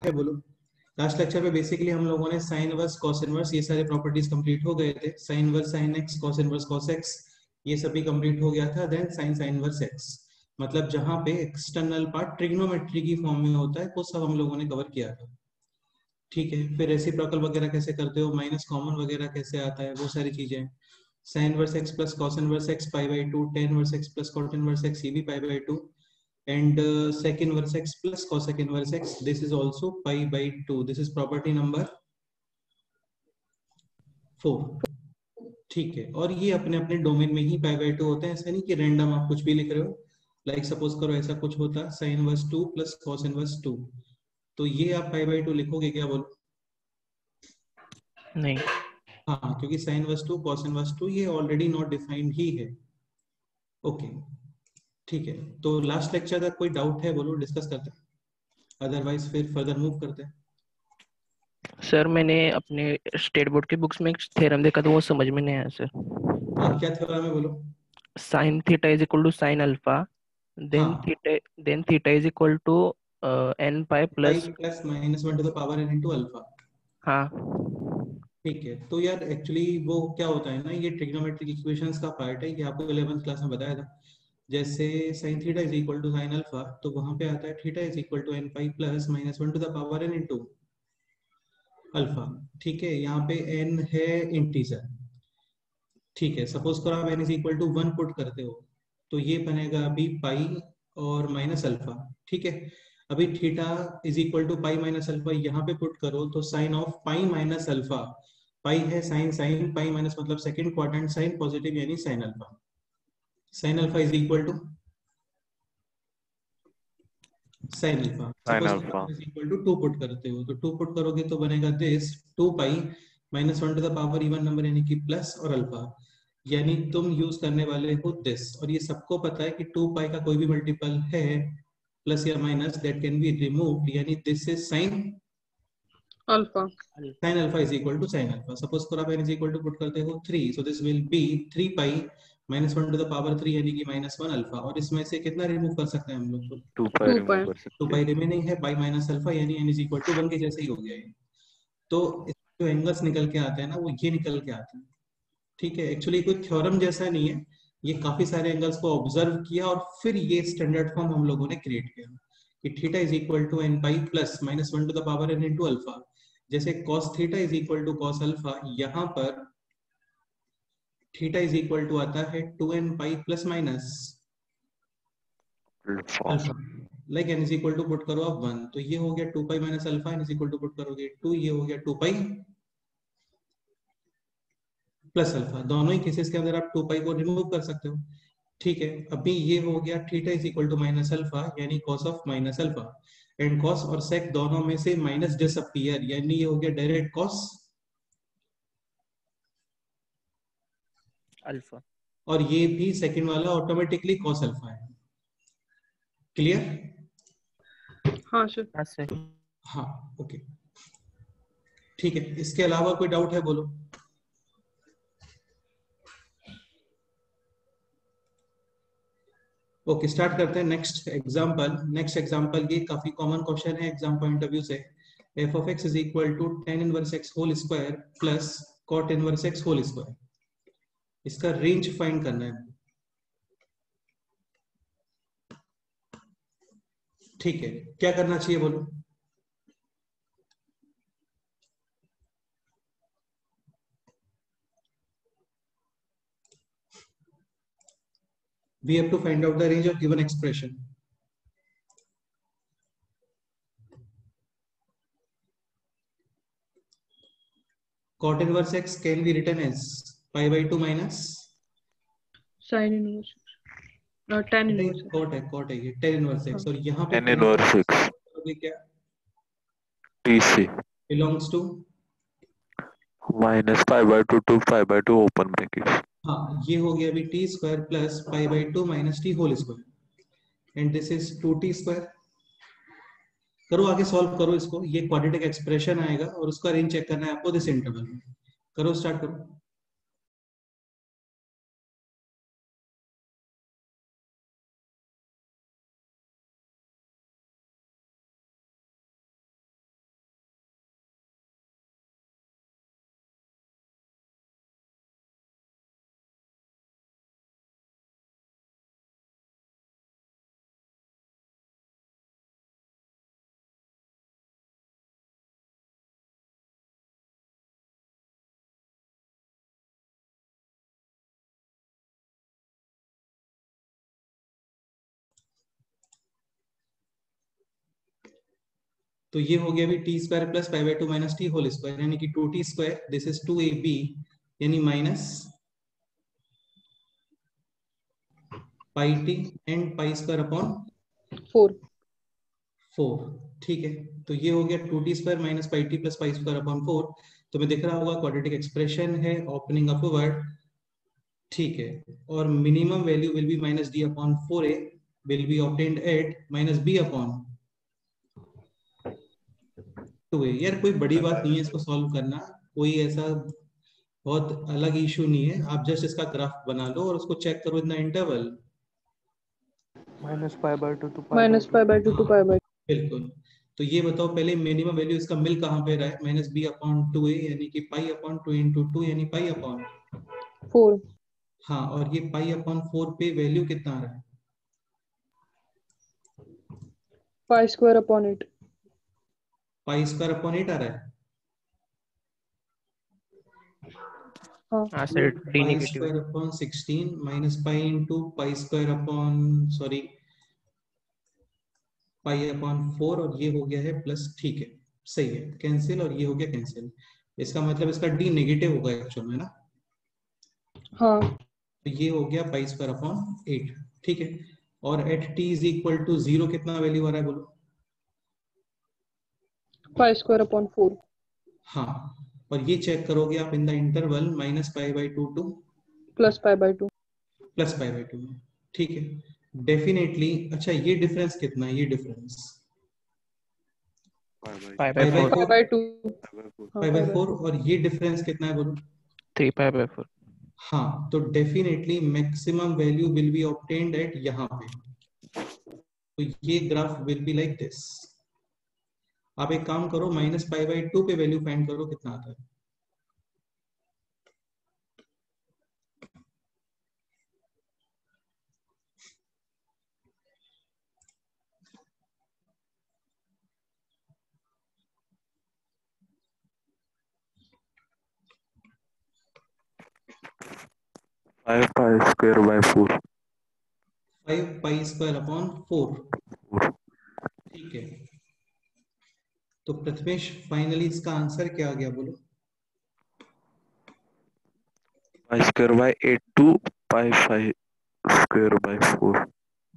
है बोलो। Last lecture में बेसिकली हम लोगों ने साइन इनवर्स कॉस इनवर्स ये सारे प्रॉपर्टीज कंप्लीट हो गए थे। Sine inverse sine x, cos inverse cos x, ये सभी कंप्लीट हो गया था। Then sine sine inverse x, मतलब जहां पे एक्सटर्नल पार्ट ट्रिग्नोमेट्री की फॉर्म में होता है, वो सब हम लोगों ने कवर किया था। ठीक है, फिर रेसिप्रोकल वगैरह कैसे करते हो, माइनस कॉमन वगैरह कैसे आता है, वो सारी चीजें। Sine inverse x plus cos inverse x pi by two, tan inverse x plus cot inverse x, ये भी pi by two, and sec inverse x plus cosec inverse x, this is also pi by 2, this is property number 4। ठीक है, और ये अपने अपने domain में ही पाई by to होते हैं, ऐसा नहीं कि रैंडम आप कुछ भी लिख रहे हो। लाइक सपोज करो ऐसा कुछ होता sine inverse 2 plus cos inverse 2, तो ये आप पाई बाई टू लिखोगे क्या, बोलो? नहीं। हाँ, क्योंकि साइन इनवर्स 2 cos इनवर्स 2 ये ऑलरेडी नॉट डिफाइंड ही है। ओके, ठीक है, तो लास्ट लेक्चर तक कोई डाउट है बोलो, डिस्कस करते हैं, अदरवाइज फिर फर्दर मूव करते हैं। सर मैंने अपने स्टेट बोर्ड की बुक्स में एक थ्योरम देखा था, वो समझ में नहीं आया सर। हाँ, क्या थ्योरम है बोलो? Sine theta is equal to sine alpha, हाँ, then theta is equal to n pi pi plus. Plus minus one to the power n into alpha. हाँ। ठीक है, तो यार एक्चुअली वो क्या होता है ना, ये ट्रिग्नोमेट्रिक इक्वेशंस का पार्ट है, ये आपको 11th क्लास में बताया था। जैसे sine theta is equal to sine alpha, तो वहां पे आता है theta is equal to n pi plus minus one to the power n into alpha. ठीक है, यहाँ पे एन है इंटीजर। ठीक है, सपोज करो आप n is equal to one put करते हो, तो ये बनेगा अभी पाई और माइनस अल्फा। ठीक है, अभी theta is equal to pi minus alpha यहाँ पे पुट करो, तो sine of pi minus alpha, pi है साइन, साइन पाई माइनस मतलब सेकंड क्वाड्रेंट साइन पॉजिटिव यानी sine alpha. Sine alpha is equal to sine alpha. Sine suppose करो alpha. Is equal to two put करते हो, तो two put करोगे तो बनेगा this two pi minus one to the power even number यानी कि प्लस और अल्फा, यानी तुम यूज करने वाले हो दिस। और ये सबको पता है कि टू पाई का कोई भी मल्टीपल है प्लस या minus that can be removed, यानी this is sine alpha. Sine alpha is equal to sine alpha. Suppose करो आप n is equal to put करते हो 3, so this will be 3 pi minus one to the power 3 यानी कि minus one alpha. और इसमें से कितना रिमूव कर सकते हैं हम लोग? तो टू पाई टू रिमूव पाई। कर 2 सकते पाई हैं। रिमेनिंग है, पाई माइनस अल्फा यानी n इज इक्वल टू 1 के जैसे ही हो गया ये। तो जो एंगल्स निकल के आते हैं ना, वो ये निकल के आते हैं। ठीक है, एक्चुअली कोई थ्योरम जैसा नहीं है, ये काफी सारे एंगल्स को ऑब्जर्व किया और फिर ये स्टैंडर्ड फॉर्म हम लोगों ने क्रिएट किया कि theta is equal to n pi plus minus one to the power n into alpha. जैसे cos theta is equal to cos alpha, यहाँ पर थीटा इज इक्वल टू आता है two n pi plus minus alpha. Alpha. Like n is equal to put करो आप one, तो ये हो गया two pi minus alpha, n is equal to put करोगे टू, ये हो गया टू पाई प्लस अल्फा। दोनों ही केसेस के अंदर आप टू पाई को रिमूव कर सकते हो। ठीक है, अभी ये हो गया theta is equal to minus alpha यानी cos of minus alpha, and cos और सेक दोनों में से माइनस डिसअपियर, यानी ये हो गया डायरेक्ट कॉस अल्फा। और ये भी सेकंड वाला ऑटोमेटिकली कॉस अल्फा है। क्लियर? हाँ सर। हाँ सर। हाँ, ओके, ठीक है, इसके अलावा कोई डाउट है बोलो। ओके, स्टार्ट करते हैं नेक्स्ट एग्जांपल। नेक्स्ट एग्जांपल ये काफी कॉमन क्वेश्चन है एग्जाम पॉइंट ऑफ व्यू से। F of x is equal to tan inverse x whole square plus cot inverse x whole square, इसका रेंज फाइंड करना है। ठीक है, क्या करना चाहिए बोलो? We have to find out the range of given expression. Cot inverse x can be written as pi by 2 minus sine inverse और टेन इनवर्स। cot है ये 10 inverse x, और यहाँ पे एन tan इनवर्स एक्स करोगे क्या? T c belongs to, minus pi by two to pi by two open bracket. हाँ, ये हो गया अभी t square plus pi by 2 minus t whole square, and this is 2t square. करो आगे, solve करो इसको, ये क्वाड्रेटिक एक्सप्रेशन आएगा और उसका रेंज चेक करना है आपको दिस इंटरवल में। करो, स्टार्ट करो। तो ये हो गया अभी t square plus pi by two minus t whole square, यानी कि 2t square, this is 2ab, यानी minus pi t and pi square upon 4. 4। ठीक है, तो ये हो गया 2t square minus pi t plus pi square upon 4। तो मैं दिख रहा होगा क्वाड्रेटिक एक्सप्रेशन है ओपनिंग अपवर्ड। ठीक है, और minimum value will be minus d upon 4a will be obtained at minus b upon 2a। यार कोई बड़ी बात नहीं है इसको सॉल्व करना, कोई ऐसा बहुत अलग इशू नहीं है, आप जस्ट इसका ग्राफ बना लो और उसको चेक करो इन द इंटरवल। -π/2 to -π/2 to π/2. बिल्कुल। तो ये बताओ पहले मिनिमम वैल्यू इसका मिल कहाँ पे रहा है, माइनस बी अपॉन 2a, यानी कि पाई अपॉन 2 इंटू 2 यानी पाई अपॉन 4. हाँ, और ये पाई अपॉन 4 पे वैल्यू कितना आ रहा है, Pi square upon 8. पाई स्क्वायर अपॉन 8 आ रहा है। हाँ सर, डी पाई नेगेटिव है। Square upon 16 minus pi into pi square upon sorry pi upon 4, और ये हो गया है प्लस। ठीक है, सही है, कैंसिल, और ये हो गया कैंसिल। इसका मतलब इसका डी नेगेटिव होगा एक्चुअल में ना। हाँ. तो ये हो गया पाई स्क्वायर अपॉन 8। ठीक है, और at t is equal to 0 कितना वैल्यू आ रहा है बोलो। Pi square upon 4. हाँ, और ये चेक करोगे आप in the interval minus pi by 2 to Plus pi/2. Plus pi by 2 में। ठीक है, डेफिनेटली। अच्छा, ये डिफरेंस कितना है, ये डिफरेंस π/4 pi/2. हाँ, पाई बाई 4, pi/4. और ये डिफरेंस कितना है बोलो। 3π/4 हाँ, तो definitely maximum value will be obtained at यहाँ पे। तो ये graph will be like this. आप एक काम करो, माइनस पाई बाई 2 पे वैल्यू फाइंड करो कितना आता है। Five pi square by 4। 5 pi square upon 4। ठीक है, तो प्रथमेश फाइनली इसका आंसर क्या आ गया बोलो। Pi square by 8 to pi square by 4।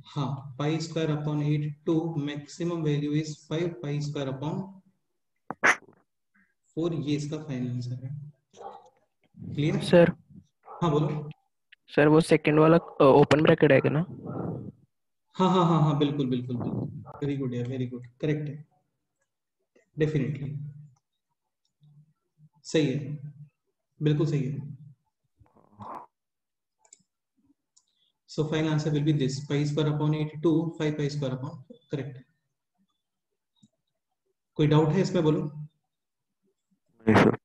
हाँ, pi square upon 8 to maximum value is 5 pi square upon 4। ये इसका फाइनल आंसर है। क्लियर। सर। हाँ बोलो। सर वो सेकंड वाला ओपन ब्रैकेट है क्या ना? हाँ हाँ हाँ हाँ, बिल्कुल बिल्कुल बिल्कुल, वेरी गुड यार, वेरी गुड, करेक्ट है, डेफिनेटली सही है, बिल्कुल सही है। So final answer will be this, pi square upon 8 to 5 pi square upon, correct है। कोई डाउट है इसमें बोलो। नहीं सर।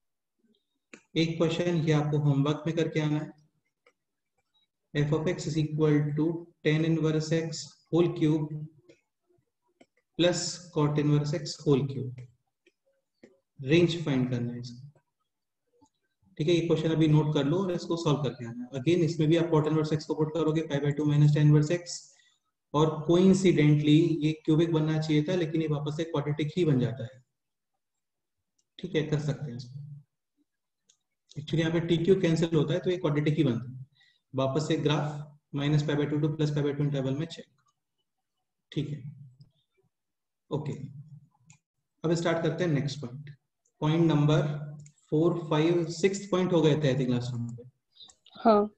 एक क्वेश्चन ये आपको होमवर्क में करके आना है। f of x is equal to tan inverse x whole cube plus cot inverse x whole cube। Range find करना है इसका। ठीक है, ये क्वेश्चन अभी नोट कर लो और इसको सॉल्व करके आना है। अगेन इसमें भी आप cot inverse x को पुट करोगे 5/2 minus tan inverse x, और कोइंसिडेंटली ये क्यूबिक बनना चाहिए था, लेकिन ये वापस से क्वाड्रेटिक ही बन जाता है। ठीक है, कर सकते हैं इसको। एक्चुअली यहाँ पे टी क्यू कैंसिल होता है तो ये क्वाड्रेटिक ही बनता है। वापस से graph minus π/2 to plus π/2 interval में चेक। ठीक है, ओके। अब स्टार्ट करते हैं नेक्स्ट पॉइंट। पॉइंट नंबर 4, 5, 6 पॉइंट हो गए थे आई थिंक लास्ट टाइम पे। हाँ.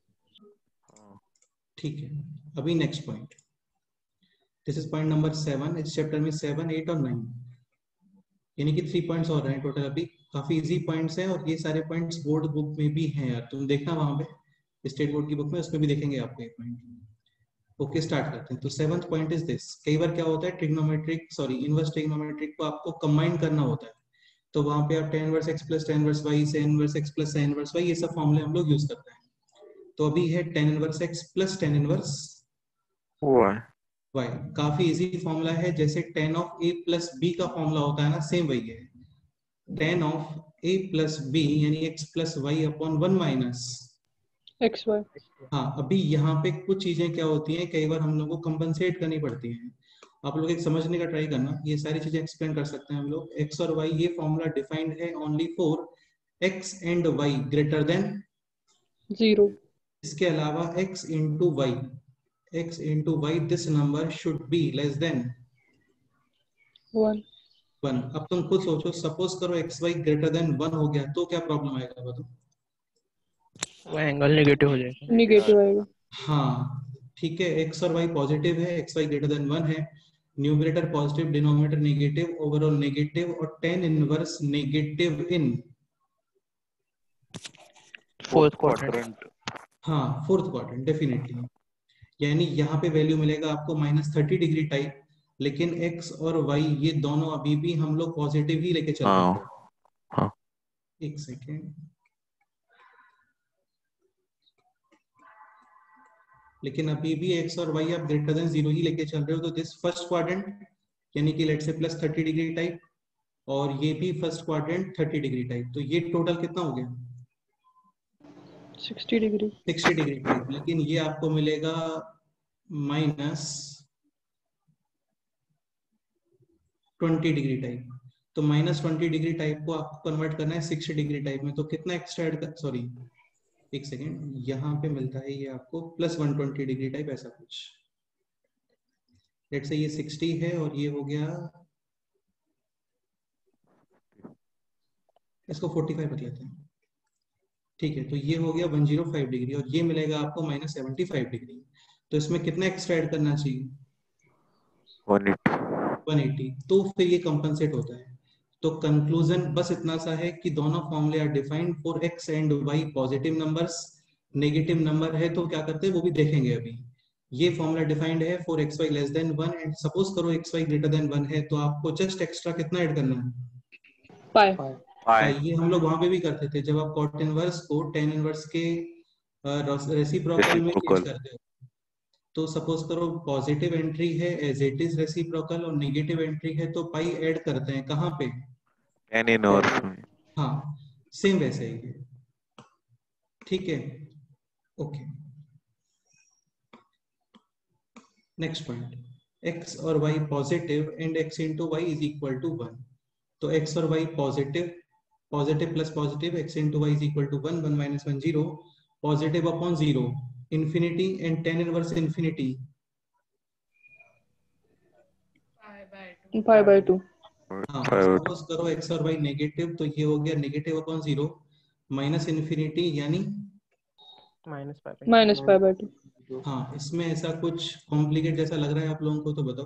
ठीक है, अभी next point, this is point number 7। इस चैप्टर में 7, 8 और 9, यानी कि 3 पॉइंट्स और हैं टोटल। अभी काफी इजी पॉइंट्स हैं, और ये सारे पॉइंट्स बोर्ड बुक में भी हैं यार, तुम देखना वहां पे स्टेट बोर्ड की बुक में, उसमें भी देखेंगे आपको एक पॉइंट। ओके, स्टार्ट करते हैं। तो 7th पॉइंट इज दिस। कई बार क्या होता है, ट्रिग्नोमेट्रिक सॉरी इनवर्स ट्रिग्नोमेट्रिक को आपको कंबाइन करना होता है, तो वहां पे आप tan inverse x plus tan inverse y, sin inverse x plus sin inverse y, ये सब फॉर्मूले हम लोग यूज करते हैं। तो अभी है tan inverse x plus tan inverse y। काफी इजी फॉर्मूला है, जैसे tan of a plus b का फॉर्मूला होता है ना, सेम वही है। tan of a plus b यानी x plus y upon 1 minus XY. हाँ, अभी यहाँ पे कुछ चीजें क्या होती हैं, कई बार हम लोग को कंपनसेट करनी पड़ती हैं, आप लोग एक समझने का ट्राई करना, ये सारी चीजें एक्सप्लेन कर सकते हैं हम लोग। एक्स और वाई ये फॉर्मूला डिफाइंड है only for x and y greater than 0. इसके अलावा x into y this number should be less than 1. 1। अब तुम खुद सोचो, सपोज करो एक्स वाई ग्रेटर देन 1 हो गया तो क्या प्रॉब्लम आएगा बताओ? वो एंगल नेगेटिव हो जाएगा। नेगेटिव आएगा. हाँ ठीक है, एक्स और वाई पॉजिटिव है, एक्स वाई ग्रेटर देन 1 है, numerator positive denominator negative, overall negative और tan inverse negative in fourth quadrant. Quadrant. हाँ फोर्थ क्वाड्रेंट डेफिनेटली। यानी यहाँ पे वैल्यू मिलेगा आपको -30 डिग्री टाइप, लेकिन x और y ये दोनों अभी भी हम लोग पॉजिटिव ही लेके चल रहे हैं। हाँ एक सेकेंड, लेकिन अभी भी x और y आप ग्रेटर देन 0 ही लेके चल रहे हो, तो दिस फर्स्ट क्वाड्रेंट यानी कि लेट्स से +30 डिग्री टाइप, और ये भी फर्स्ट क्वाड्रेंट 30 डिग्री टाइप, तो ये टोटल कितना हो गया? 60 डिग्री. 60 degree type. लेकिन ये आपको मिलेगा -20 डिग्री टाइप, तो -20 डिग्री टाइप को आपको कन्वर्ट करना है 60 डिग्री टाइप में, तो कितना एक्स्ट्रा ऐड कर, सॉरी एक सेकेंड, यहाँ पे मिलता है ये आपको +120 डिग्री टाइप ऐसा कुछ। लेट्स से ये 60 है और ये हो गया, इसको 45 रख लेते हैं, ठीक है, तो ये हो गया 105 डिग्री, और ये मिलेगा आपको -75 डिग्री। तो इसमें कितना एक्स्ट्रा ऐड करना चाहिए? 180। 180, तो फिर ये कंपनसेट होता है। तो कंक्लूजन बस इतना सा है कि दोनों फॉर्मूले are defined for x and y positive numbers, negative number है तो क्या करते हैं वो भी देखेंगे अभी। ये फॉर्मूला डिफाइंड है for x y less than 1, and suppose करो एक्स वाई ग्रेटर देन 1 है, तो आपको जस्ट एक्स्ट्रा कितना ऐड करना है? पाई. ये हम लोग वहां पे भी करते थे, जब आप कॉट इनवर्स को टेन इनवर्स के रेसिप्रोकल में चेंज रेसिप्रोकल। करते हो, तो सपोज करो पॉजिटिव एंट्री है एज इट इज रेसिप्रोकल, और नेगेटिव एंट्री है तो पाई ऐड करते हैं कहाँ पे? टेन इनवर्स में। हाँ सेम वैसे ही है, ठीक है, ओके। नेक्स्ट पॉइंट, x और y positive and x into y is equal to 1, तो x और y positive, positive plus positive, x into y is equal to 1, 1 minus 1 0, positive upon 0 infinity, and tan inverse infinity pi by 2. हाँ। Five. Suppose करो x और y negative, तो ये हो गया negative upon 0 minus infinity, यानी minus pi by 2. हाँ, इसमें ऐसा कुछ कॉम्प्लिकेट जैसा लग रहा है आप लोगों को तो बताओ?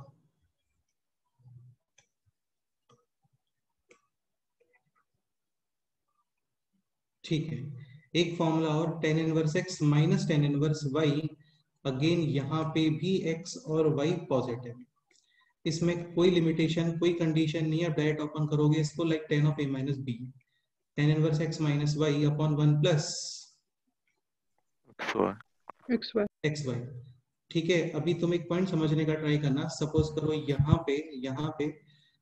ठीक है, एक फॉर्मूला और tan inverse x minus tan inverse y, again यहाँ पे भी x और y पॉजिटिव, इसमें कोई लिमिटेशन कोई कंडीशन नहीं है, डायरेक्ट ओपन करोगे इसको like tan of a minus b, tan inverse x minus y upon 1 plus x y. X y. ठीक है, अभी तुम एक पॉइंट समझने का ट्राई करना, सपोज करो यहाँ पे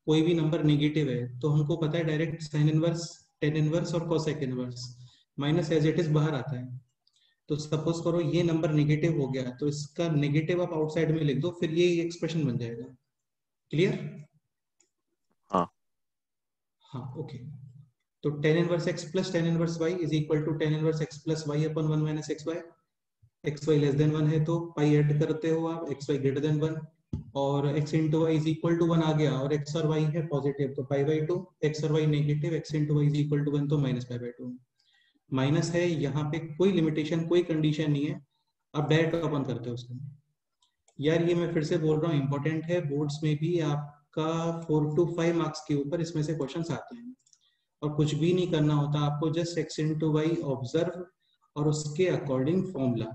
कोई भी नंबर नेगेटिव है, तो हमको पता है direct sine inverse, tan inverse और cosec inverse, minus as it is बाहर आता है। तो सपोज करो ये नंबर नेगेटिव हो गया, तो इसका नेगेटिव आप आउटसाइड में लिख दो, फिर ये एक्सप्रेशन बन जाएगा। क्लियर? हाँ। हाँ ओके। तो tan inverse x plus tan inverse y is equal to tan inverse x plus y upon 1 minus x y. X y less than 1 है तो पाई ऐड करते हो आप, एक्स वाई ग्रेटर देन 1, और x into y is equal to 1 आ गया, और x और y है पॉजिटिव तो पाई बाई 2, एक्स और y negative, x into y is equal to 1 तो माइनस पाई बाई 2। माइनस है, यहाँ पे कोई लिमिटेशन कोई कंडीशन नहीं है, आप डायरेक्ट ओपन करते हो उसको। यार ये मैं फिर से बोल रहा हूँ, इंपॉर्टेंट है, बोर्ड्स में भी आपका 4 to 5 मार्क्स के ऊपर इसमें से क्वेश्चन आते हैं, और कुछ भी नहीं करना होता आपको, just x into y observe और उसके अकॉर्डिंग फॉर्मूला।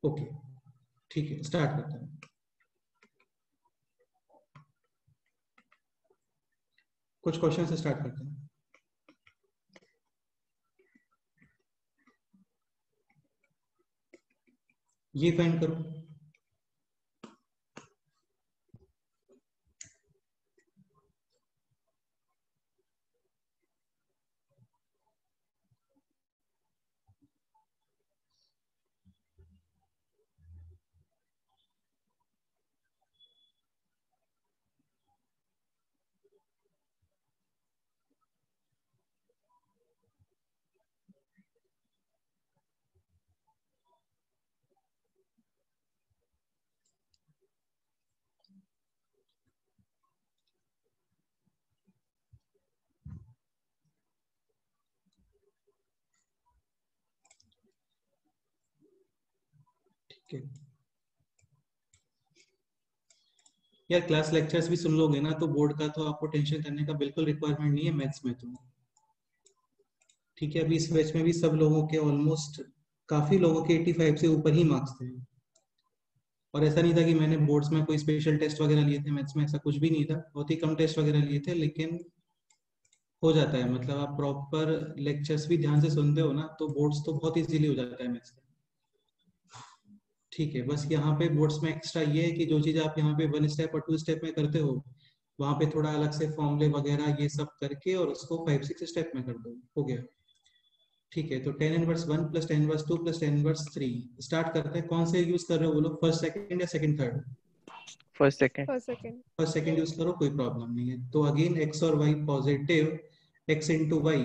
ओके ठीक है, स्टार्ट करते हैं। कुछ क्वेश्चन से स्टार्ट करते हैं। ये फाइंड करो, Okay. यार क्लास लेक्चर्स भी सुन लोगे ना तो बोर्ड का तो आपको टेंशन करने का बिल्कुल रिक्वायरमेंट नहीं है मैथ्स में तो। ठीक है, अभी इस बैच में भी सब लोगों के ऑलमोस्ट काफी लोगों के 85 से ऊपर ही मार्क्स थे। और ऐसा नहीं था कि मैंने बोर्ड्स में कोई स्पेशल टेस्ट वगैरह लिए थे मैथ्स में, ऐसा कुछ भी नहीं था, बहुत ही कम टेस्ट वगैरह लिए थे, लेकिन हो जाता है। मतलब आप प्रॉपर लेक्चर्स भी ध्यान से सुनते हो ना तो बोर्ड्स तो बहुत इजीली हो जाता है मैथ्स का। ठीक है, बस यहाँ पे बोर्ड्स में एक्स्ट्रा ये है कि जो चीज आप यहाँ पे 1 स्टेप और 2 स्टेप में करते हो वहां पे थोड़ा अलग से फॉर्मूले वगैरह ये सब करके और उसको 5-6 स्टेप में कर दो, हो गया। ठीक है, तो tan inverse 1 plus tan inverse 2 plus tan inverse 3 start करते हैं। कौन से यूज कर रहे हो बोलो, फर्स्ट सेकंड या second third? First second. First second use करो, कोई प्रॉब्लम नहीं है। तो अगेन x और y positive, x into y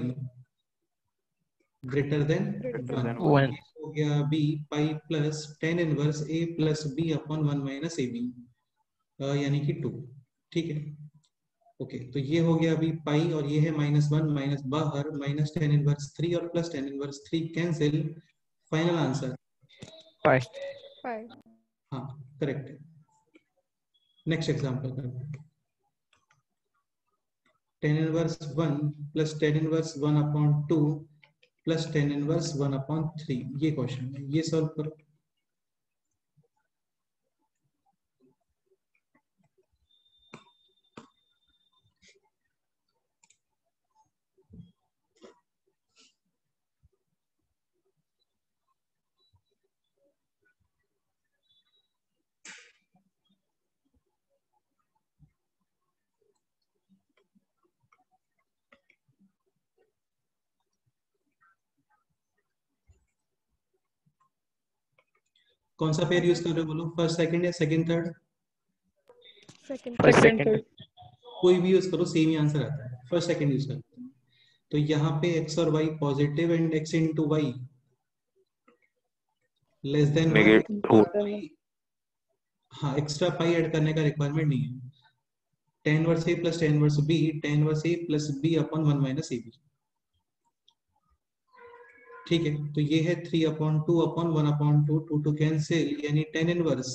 greater than 1 1 हो गया b pi plus tan inverse a plus b upon 1 minus a b यानी कि 2। ठीक है, ओके, तो ये हो गया अभी पाई और ये है -1 माइनस बाहर माइनस tan इनवर्स 3 और plus tan inverse 3 cancel, final answer pi. हाँ करेक्ट है। नेक्स्ट एग्जांपल करते हैं। tan inverse 1 plus tan inverse 1 upon 2 plus tan inverse 1 upon 3, ये क्वेश्चन है, ये सॉल्व करो। कौन सा पेयर यूज कर रहे हो बोलो, फर्स्ट सेकंड या second third? First second second. कोई भी यूज करो सेम ही आंसर आता है, फर्स्ट सेकंड यूज करते हैं। तो यहाँ पे x और y positive and x into y less than 1 negative. हाँ, एक्स्ट्रा पाई ऐड करने का रिक्वायरमेंट नहीं है। tan inverse a plus tan inverse b, tan inverse a plus b upon 1 minus a b. ठीक है, तो ये है 3 upon 2 upon 1 upon 2, 2 two cancel यानी tan इनवर्स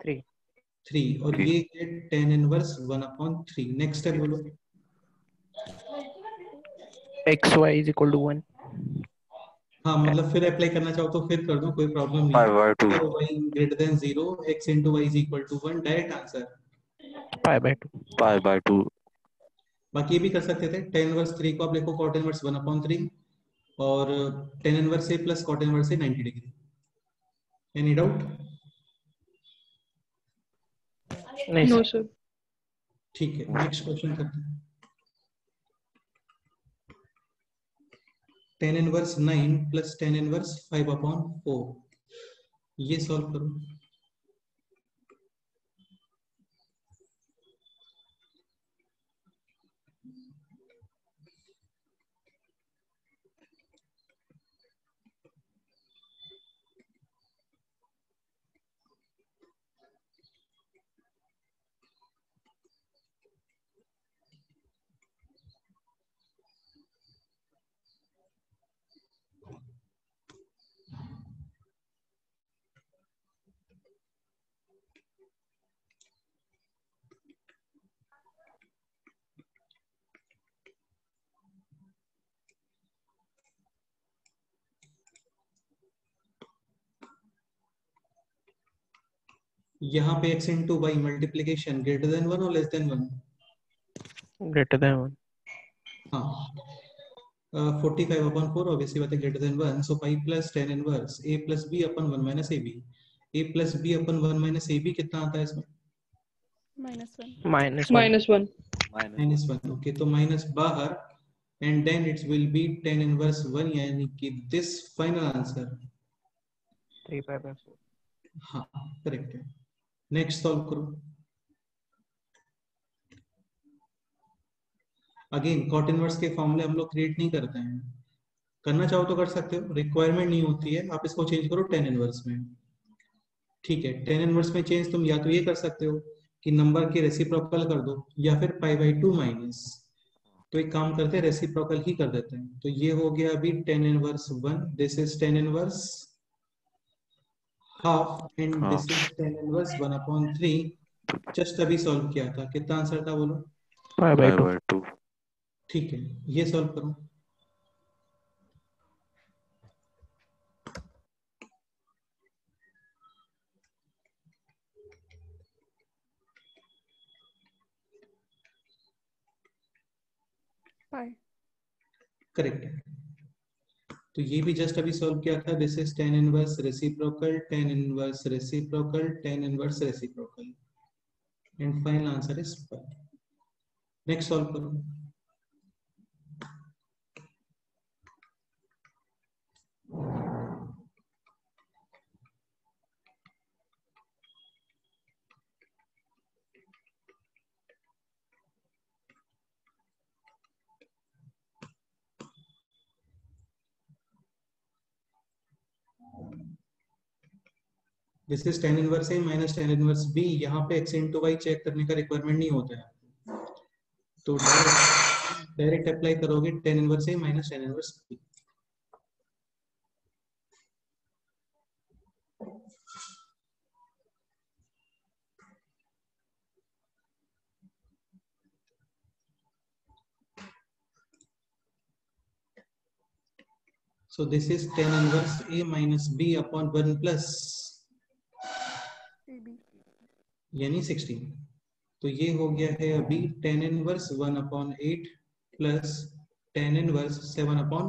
3 और ये है tan inverse 1 upon 3। Next step बोलो। X Y is equal to 1। हाँ मतलब फिर अप्लाई करना चाहो तो फिर कर दो, कोई प्रॉब्लम नहीं पाई है। By 2। y greater than 0, x into y is equal to 1, direct answer pi by 2। Pi by 2। बाकी ये भी कर सकते थे, tan इनवर्स 3 को आप लिखो cot इनवर्स 1 अपॉन 3 और tan inverse a plus cot inverse a 90 degree. Any doubt? नहीं नो सर। सर। ठीक है, नेक्स्ट क्वेश्चन करते हैं। tan inverse 9 plus tan inverse 5 upon 4, ये सॉल्व करो। यहाँ पे x into y multiplication greater than 1 और लेस देन 1? Greater than 1। हाँ, 45 अपॉन 4 ऑब्वियसली बात है greater than 1, so pi plus tan inverse a plus b upon 1 minus a b. a plus b upon 1 minus a b कितना आता है इसमें? -1। -1। -1। Okay, तो minus बाहर and then it will be tan inverse 1 यानी कि this final answer 3 pi by 4। हाँ correct है। नेक्स्ट सॉल्व करो। अगेन cot इनवर्स के फॉर्मूले हम लोग क्रिएट नहीं करते हैं, करना चाहो तो कर सकते हो, रिक्वायरमेंट नहीं होती है। आप इसको चेंज करो tan इनवर्स में। ठीक है, tan इनवर्स में चेंज तुम या तो ये कर सकते हो कि नंबर के रेसिप्रोकल कर दो या फिर पाई बाई 2 माइनस। तो एक काम करते हैं, रेसिप्रोकल ही कर देते हैं। तो ये हो गया अभी tan inverse 1, this is tan inverse half and हाँ this is tan inverse 1/3। Just अभी सॉल्व किया था, कितना आंसर था बोलो? 5 5/2। by 2। ठीक है, ये सॉल्व करो। पाई। करेक्ट है। तो ये भी जस्ट अभी सॉल्व किया था। This is tan inverse reciprocal, tan inverse reciprocal, tan inverse reciprocal, and final answer is 5। Next solve करो। This is tan inverse a minus tan inverse b. यहाँ पे एक्स इंटू वाई चेक करने का requirement नहीं होता है, तो direct apply करोगे tan inverse a minus tan inverse b. So this is tan inverse A minus B upon 1 plus AB। यानी 16। तो ये हो गया है अभी tan inverse 1/8 plus tan inverse 7/9।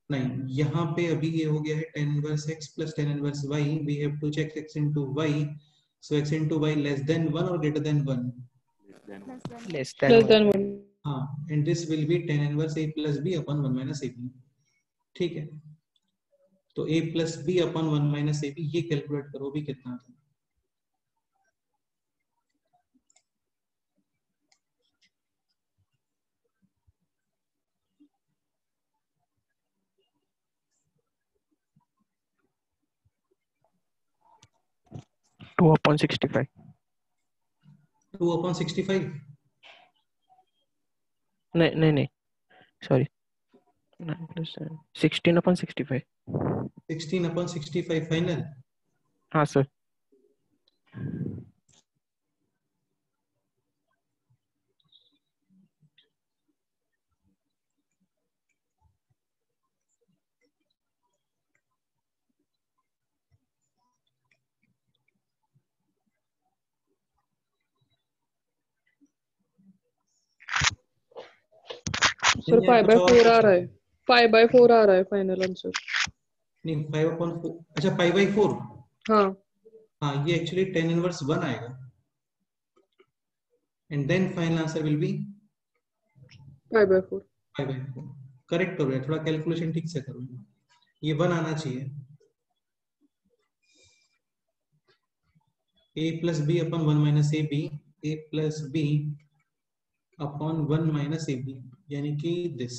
9। यहाँ पे अभी ये हो गया है tan inverse x plus tan inverse y। We have to check x into y, so x into y less than 1 और greater than 1? Less less than than 1। 1। हाँ, and this will be tan inverse a plus b upon 1 minus ab। ठीक है, तो a plus b upon 1 minus ab ये calculate करो भी कितना था। Two upon 65। 2/65। नहीं नहीं नहीं, सॉरी, 9 प्लस 16/65। 16/65 फाइनल। हाँ सर। सर नहीं यार, कुछ और 5/4 आ पूछो। रहा है। 5/4 आ रहा है फाइनल आंसर। नहीं 5/4, अच्छा 5/4। हाँ। हाँ, ये एक्चुअली tan इनवर्स 1 आएगा, and then final answer will be 5/4। 5/4। Correct करो यार, थोड़ा कैलकुलेशन ठीक से करो। ये 1 आना चाहिए। a plus b upon 1 minus ab, a plus b upon 1 minus ab, यानी कि दिस।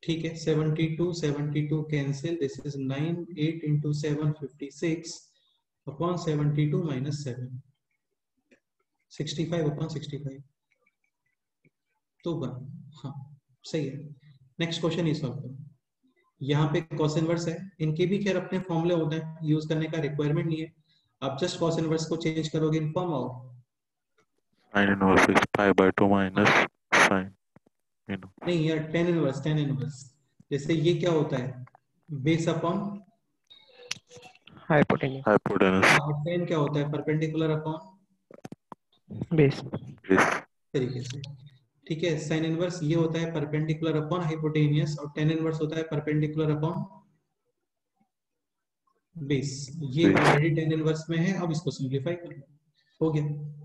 ठीक है, 72 cancel, this is 9, 8 into 7 56 upon 72 minus 7, 65 upon 65। तो 1। हाँ सही है। नेक्स्ट क्वेश्चन ये सॉल्व करो। यहाँ पे कॉस इनवर्स है, इनके भी खैर अपने फॉर्मूले होते हैं, यूज करने का रिक्वायरमेंट नहीं है। आप जस्ट कॉस इनवर्स को चेंज करोगे इन फॉर्म आओ। Sin inverse is pi by 2 minus sin inverse। नहीं यार, टेन इनवर्स, टेन इनवर्स। जैसे ये क्या होता है, बेस अपॉन, हाइपोटेन्यूज। Hypotenuse और टेन क्या होता है, परपेंडिकुलर अपॉन बेस। is तरीके से। ठीक है, साइन इनवर्स ये होता है परपेंडिकुलर अपॉन हाइपोटेनियस, और टेन इनवर्स होता है परपेंडिकुलर अपॉन बेस। ये base। ऑलरेडी टेन इनवर्स में है, अब इसको सिंप्लीफाई कर लो, हो गया।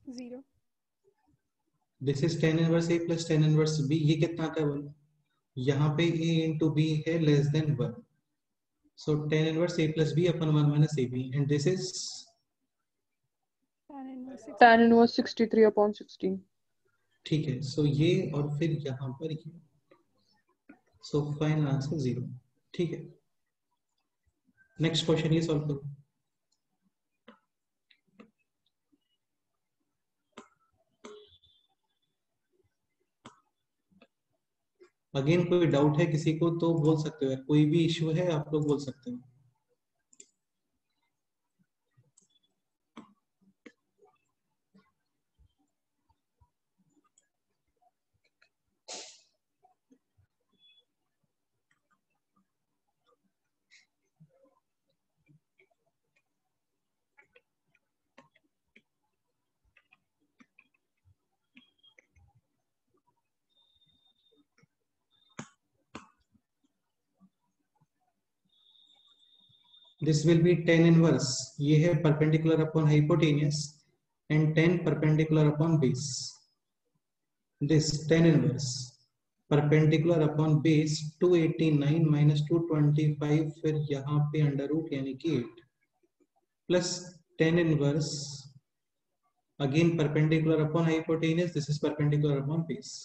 0. This is tan inverse a plus tan inverse b, ये कितना आता है बोलो? यहाँ पे a इंटू बी है less than 1, so tan inverse a plus b upon 1 minus a b, and this is Tan inverse tan 60. inverse 63/16. ठीक है, सो ये और फिर यहाँ पर ये, सो फाइनल आंसर 0। ठीक है, नेक्स्ट क्वेश्चन ये सॉल्व करो। अगेन कोई डाउट है किसी को तो बोल सकते हो, कोई भी इश्यू है आप लोग बोल सकते हो। This will be tan inverse, ये है perpendicular upon hypotenuse and tan perpendicular upon base. This tan inverse perpendicular upon base 289 minus 225, फिर यहाँ पे अंडर रूट यानी कि 8 plus tan inverse again perpendicular upon hypotenuse, this is perpendicular upon base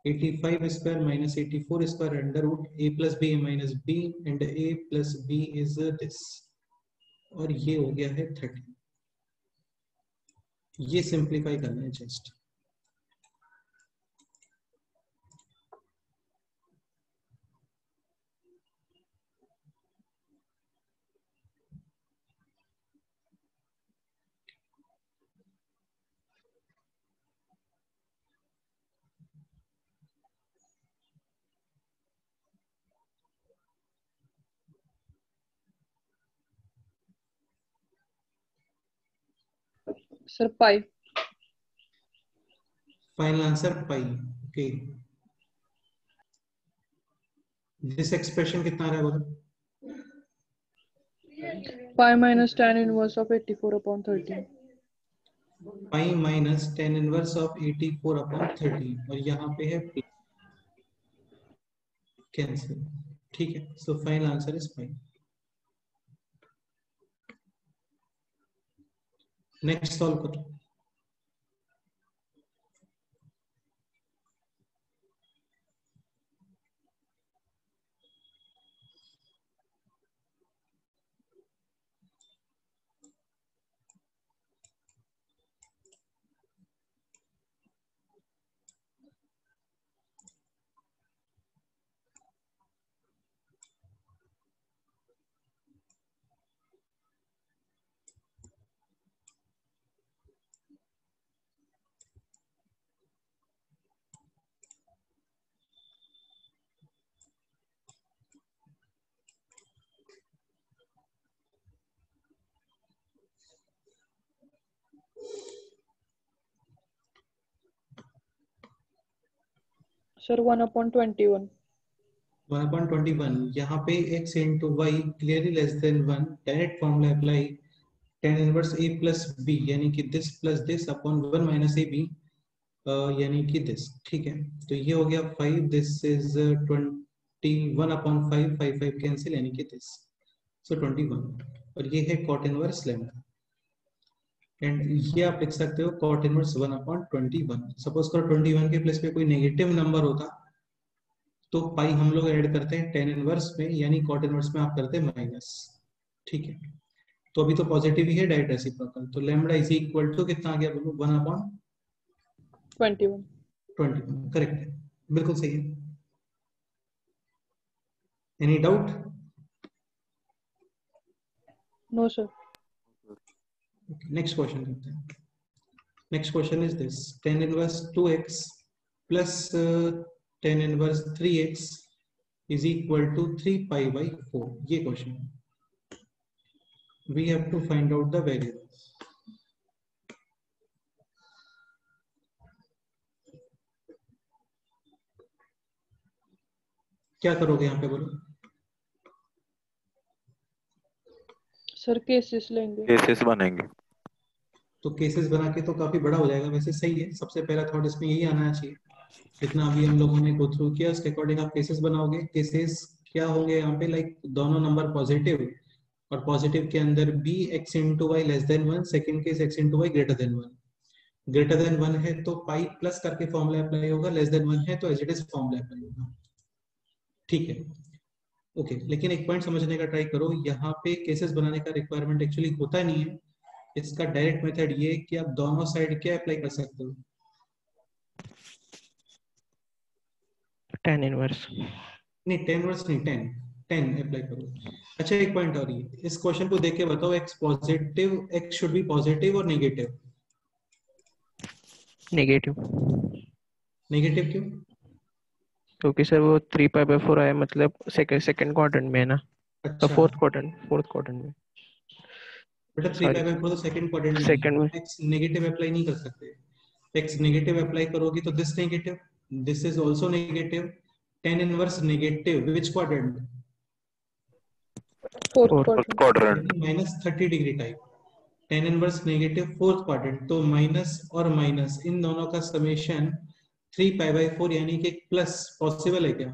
85 square minus 84 square under root a plus b minus b, and a plus b is this, और ये हो गया है 30। ये सिंप्लीफाई करना है just. Sir, pi. Final answer pi. Okay, this expression कितना आ रहा है बोलो? Pi minus tan inverse of 84/13. Pi minus tan inverse of 84 upon 30, और यहाँ पे है कैंसिल। ठीक है, so final answer is pi. Next solve करो। Sir, 1/21. 1/21, यहाँ पे x into y clearly less than 1, direct formula apply, tan inverse a plus b यानी कि this plus this upon 1 minus a b यानी कि दिस। ठीक है, तो ये हो गया 5, दिस इज 21 अपॉन 5, 5 5 कैंसिल यानी कि दिस, सो 21, और ये है कॉट इनवर्स लैम्डा, एंड ये आप लिख सकते हो कॉट इनवर्स 1/21। सपोज करो 21 के प्लेस पे कोई नेगेटिव नंबर होता तो पाई हम लोग ऐड करते हैं टेन इनवर्स में, यानी कॉट इनवर्स में आप करते हैं माइनस। ठीक है, तो अभी तो पॉजिटिव ही है डायरेक्ट रेसिप्रोकल, तो लैम्डा इज इक्वल टू कितना आ गया बोलो? 21. 1/21, करेक्ट है, बिल्कुल सही है। Any doubt? No, sir. Next question करते हैं। Next question is this, tan inverse 2x plus tan inverse 3x is equal to 3 pi by 4, ये क्वेश्चन है। We have to find out the variables. क्या करोगे यहाँ पे बोलो? Sir, cases लेंगे. केसेस बनेंगे। तो केसेस बना के तो काफी बड़ा हो जाएगा, वैसे सही है, सबसे पहला थॉट इसमें यही आना चाहिए। जितना अभी हम लोगों ने गो थ्रू किया उसके अकॉर्डिंग आप केसेस बनाओगे। केसेस क्या होंगे यहाँ पे, लाइक दोनों नंबर पॉजिटिव, और पॉजिटिव के अंदर b x into y less than one, second case x into y greater than one. Greater than one है तो पाई प्लस करके फॉर्मूला अप्लाई होगा, लेस देन वन है तो as it is formula apply होगा। ठीक है, ओके। लेकिन एक पॉइंट समझने का ट्राई करो, यहाँ पे केसेस बनाने का रिक्वायरमेंट एक्चुअली होता नहीं है। इसका डायरेक्ट मेथड ये है कि आप दोनों साइड क्या अप्लाई कर सकते हो, tan इनवर्स। नहीं टेन वर्स नहीं, टेन टेन अप्लाई करो। अच्छा एक पॉइंट और ये, इस क्वेश्चन को देख के बताओ, x positive, x should B positive और नेगेटिव। नेगेटिव। नेगेटिव क्यों? क्योंकि सर वो 3 पाई/4 आया, मतलब सेकंड क्वाड्रेंट में है ना, अच्छा फोर्थ क्वाड्रेंट में। बेटा, three sorry, pi by four तो सेकंड क्वाड्रेंट में सेकंड में। है, एक्स नेगेटिव अप्लाई नहीं कर सकते। एक्स नेगेटिव अप्लाई करोगी तो this negative, this is also negative. Ten inverse negative which quadrant? Fourth fourth. Fourth quadrant. Quadrant. यानी -30 degree type. Ten inverse negative fourth quadrant, तो माइनस और माइनस इन दोनों का समेशन 3 पाई बाई 4 यानी कि plus possible है क्या?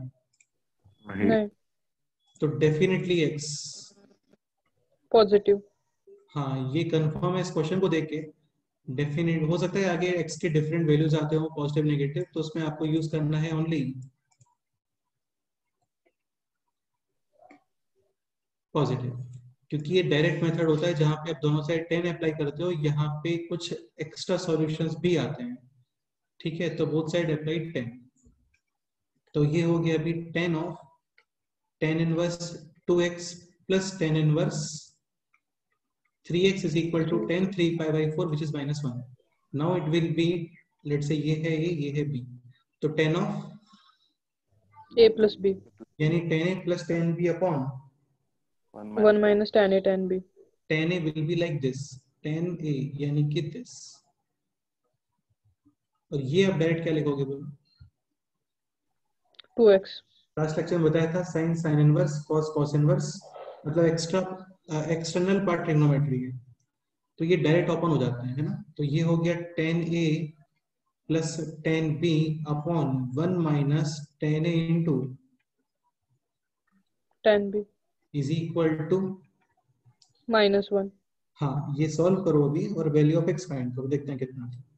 नहीं। नहीं. तो डेफिनेटली एक्स। Positive. हाँ ये कंफर्म है इस क्वेश्चन को देख के। डेफिनेट हो सकता है आगे एक्स के डिफरेंट वैल्यूज आते हो पॉजिटिव नेगेटिव, तो उसमें आपको यूज करना है ओनली पॉजिटिव, क्योंकि ये डायरेक्ट मेथड होता है जहां पे आप दोनों साइड 10 अप्लाई करते हो, यहाँ पे कुछ एक्स्ट्रा सॉल्यूशंस भी आते हैं। ठीक है, तो बोथ साइड अप्लाई 10। तो ये हो गया अभी 10 of tan inverse 2x plus tan inverse 3x is equal to 10 3 pi by 4 which is -1. Now it will be, let's say ये है A, ये है B, तो 10 ऑफ A plus B. यानी 10A plus 10B upon 1 minus tan A tan B. 10A will be like this, 10A यानी कि this, और ये आप डायरेक्ट क्या लिखोगे बोलो? 2x. लास्ट लेक्चर में बताया था sine sine inverse cos cos inverse, मतलब एक्स्ट्रा एक्सटर्नल पार्ट ट्रिग्नोमेट्री है, तो ये डायरेक्ट ओपन हो जाते हैं, है ना। तो ये हो गया 10A plus 10B upon 1 minus 10A into Tan B. Is equal to, -1. हाँ ये सॉल्व करो अभी और वैल्यू ऑफ एक्स फाइंड करो, देखते हैं कितना आता है।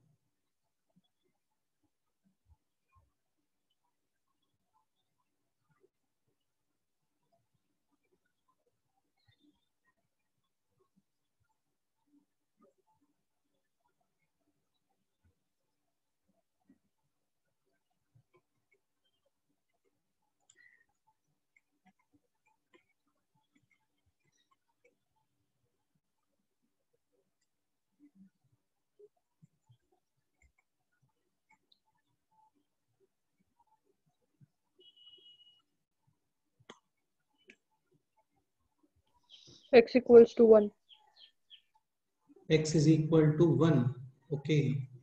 X equals to 1. x is equal to 1, okay.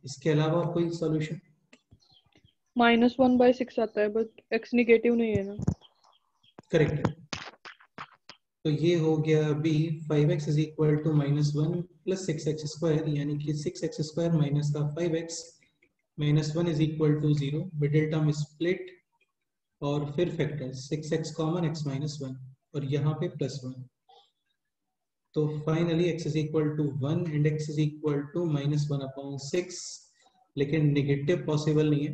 इसके अलावा और कोई सॉल्यूशन? -1/6 आता है, बट x नेगेटिव नहीं है ना. करेक्ट है, तो ये हो गया अभी 5x is equal to -1 plus 6x² यानी कि 6x² माइनस का 5x -1 is equal to 0, middle term split और फिर फैक्टर 6x कॉमन x -1 और यहाँ पे +1, तो finally x is equal to 1 and x is equal to -1/6, लेकिन नेगेटिव पॉसिबल नहीं है,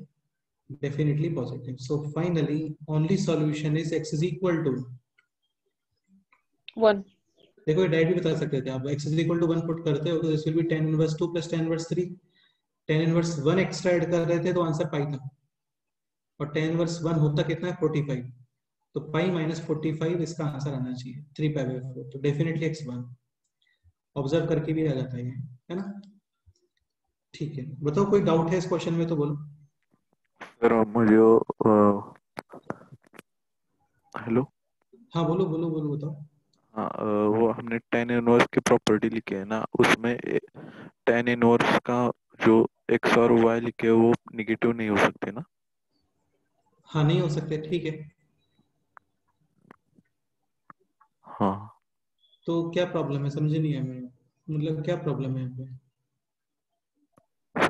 definitely positive. So finally only solution is x is equal to 1. देखो ये डायरेक्ट भी बता सकते थे आप, x is equal to 1 put करते हो तो this will be tan inverse 2 plus tan inverse 3, tan inverse 1 extra add कर रहे थे तो आंसर पाई था, और tan इनवर्स 1 होता कितना है 45, तो पाई माइनस 45 इसका आंसर आना चाहिए 3 पाई बाई 4, तो डेफिनेटली x 1 ऑब्जर्व करके भी आ जाता है ना। ठीक है, बताओ कोई डाउट है इस क्वेश्चन में तो बोलो। सर मुझे हेलो। हाँ बोलो बोलो बोलो बताओ। हाँ वो हमने tan इनवर्स की प्रॉपर्टी लिखी है ना, उसमें tan इनवर्स का जो x और y लिखे है वो निगेटिव नहीं हो सकते ना? हाँ नहीं हो सकते, ठीक है। हाँ। तो क्या प्रॉब्लम है, समझे नहीं है मैं, मतलब क्या प्रॉब्लम है यहाँ पे?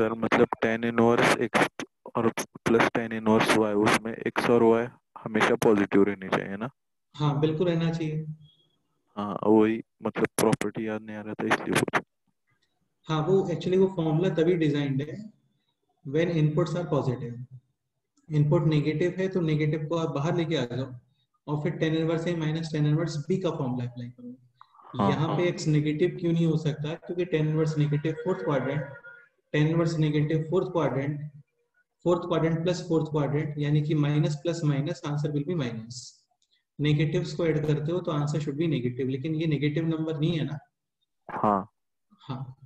सर मतलब tan इनवर्स x और प्लस tan इनवर्स y, उसमें x और y हमेशा पॉजिटिव रहनी चाहिए ना? हाँ बिल्कुल रहना चाहिए। हाँ वही, मतलब प्रॉपर्टी याद नहीं आ रहा था इसलिए पूछा। हाँ वो एक्चुअली वो फॉर्मूला तभी डिजाइंड है when inputs are positive. Input negative है तो नेगेटिव को आप बाहर लेके आ जाओ और फिर tan inverse a minus tan inverse b का फॉर्मूला अप्लाई करो। हाँ यहाँ पे x नेगेटिव क्यों नहीं हो सकता, क्योंकि tan inverse negative fourth quadrant, tan inverse negative fourth quadrant plus fourth quadrant, यानी कि minus plus minus answer will be minus. Negatives को ऐड करते हो तो आंसर शुड बी नेगेटिव, लेकिन ये नेगेटिव नंबर नहीं है ना। हाँ। हाँ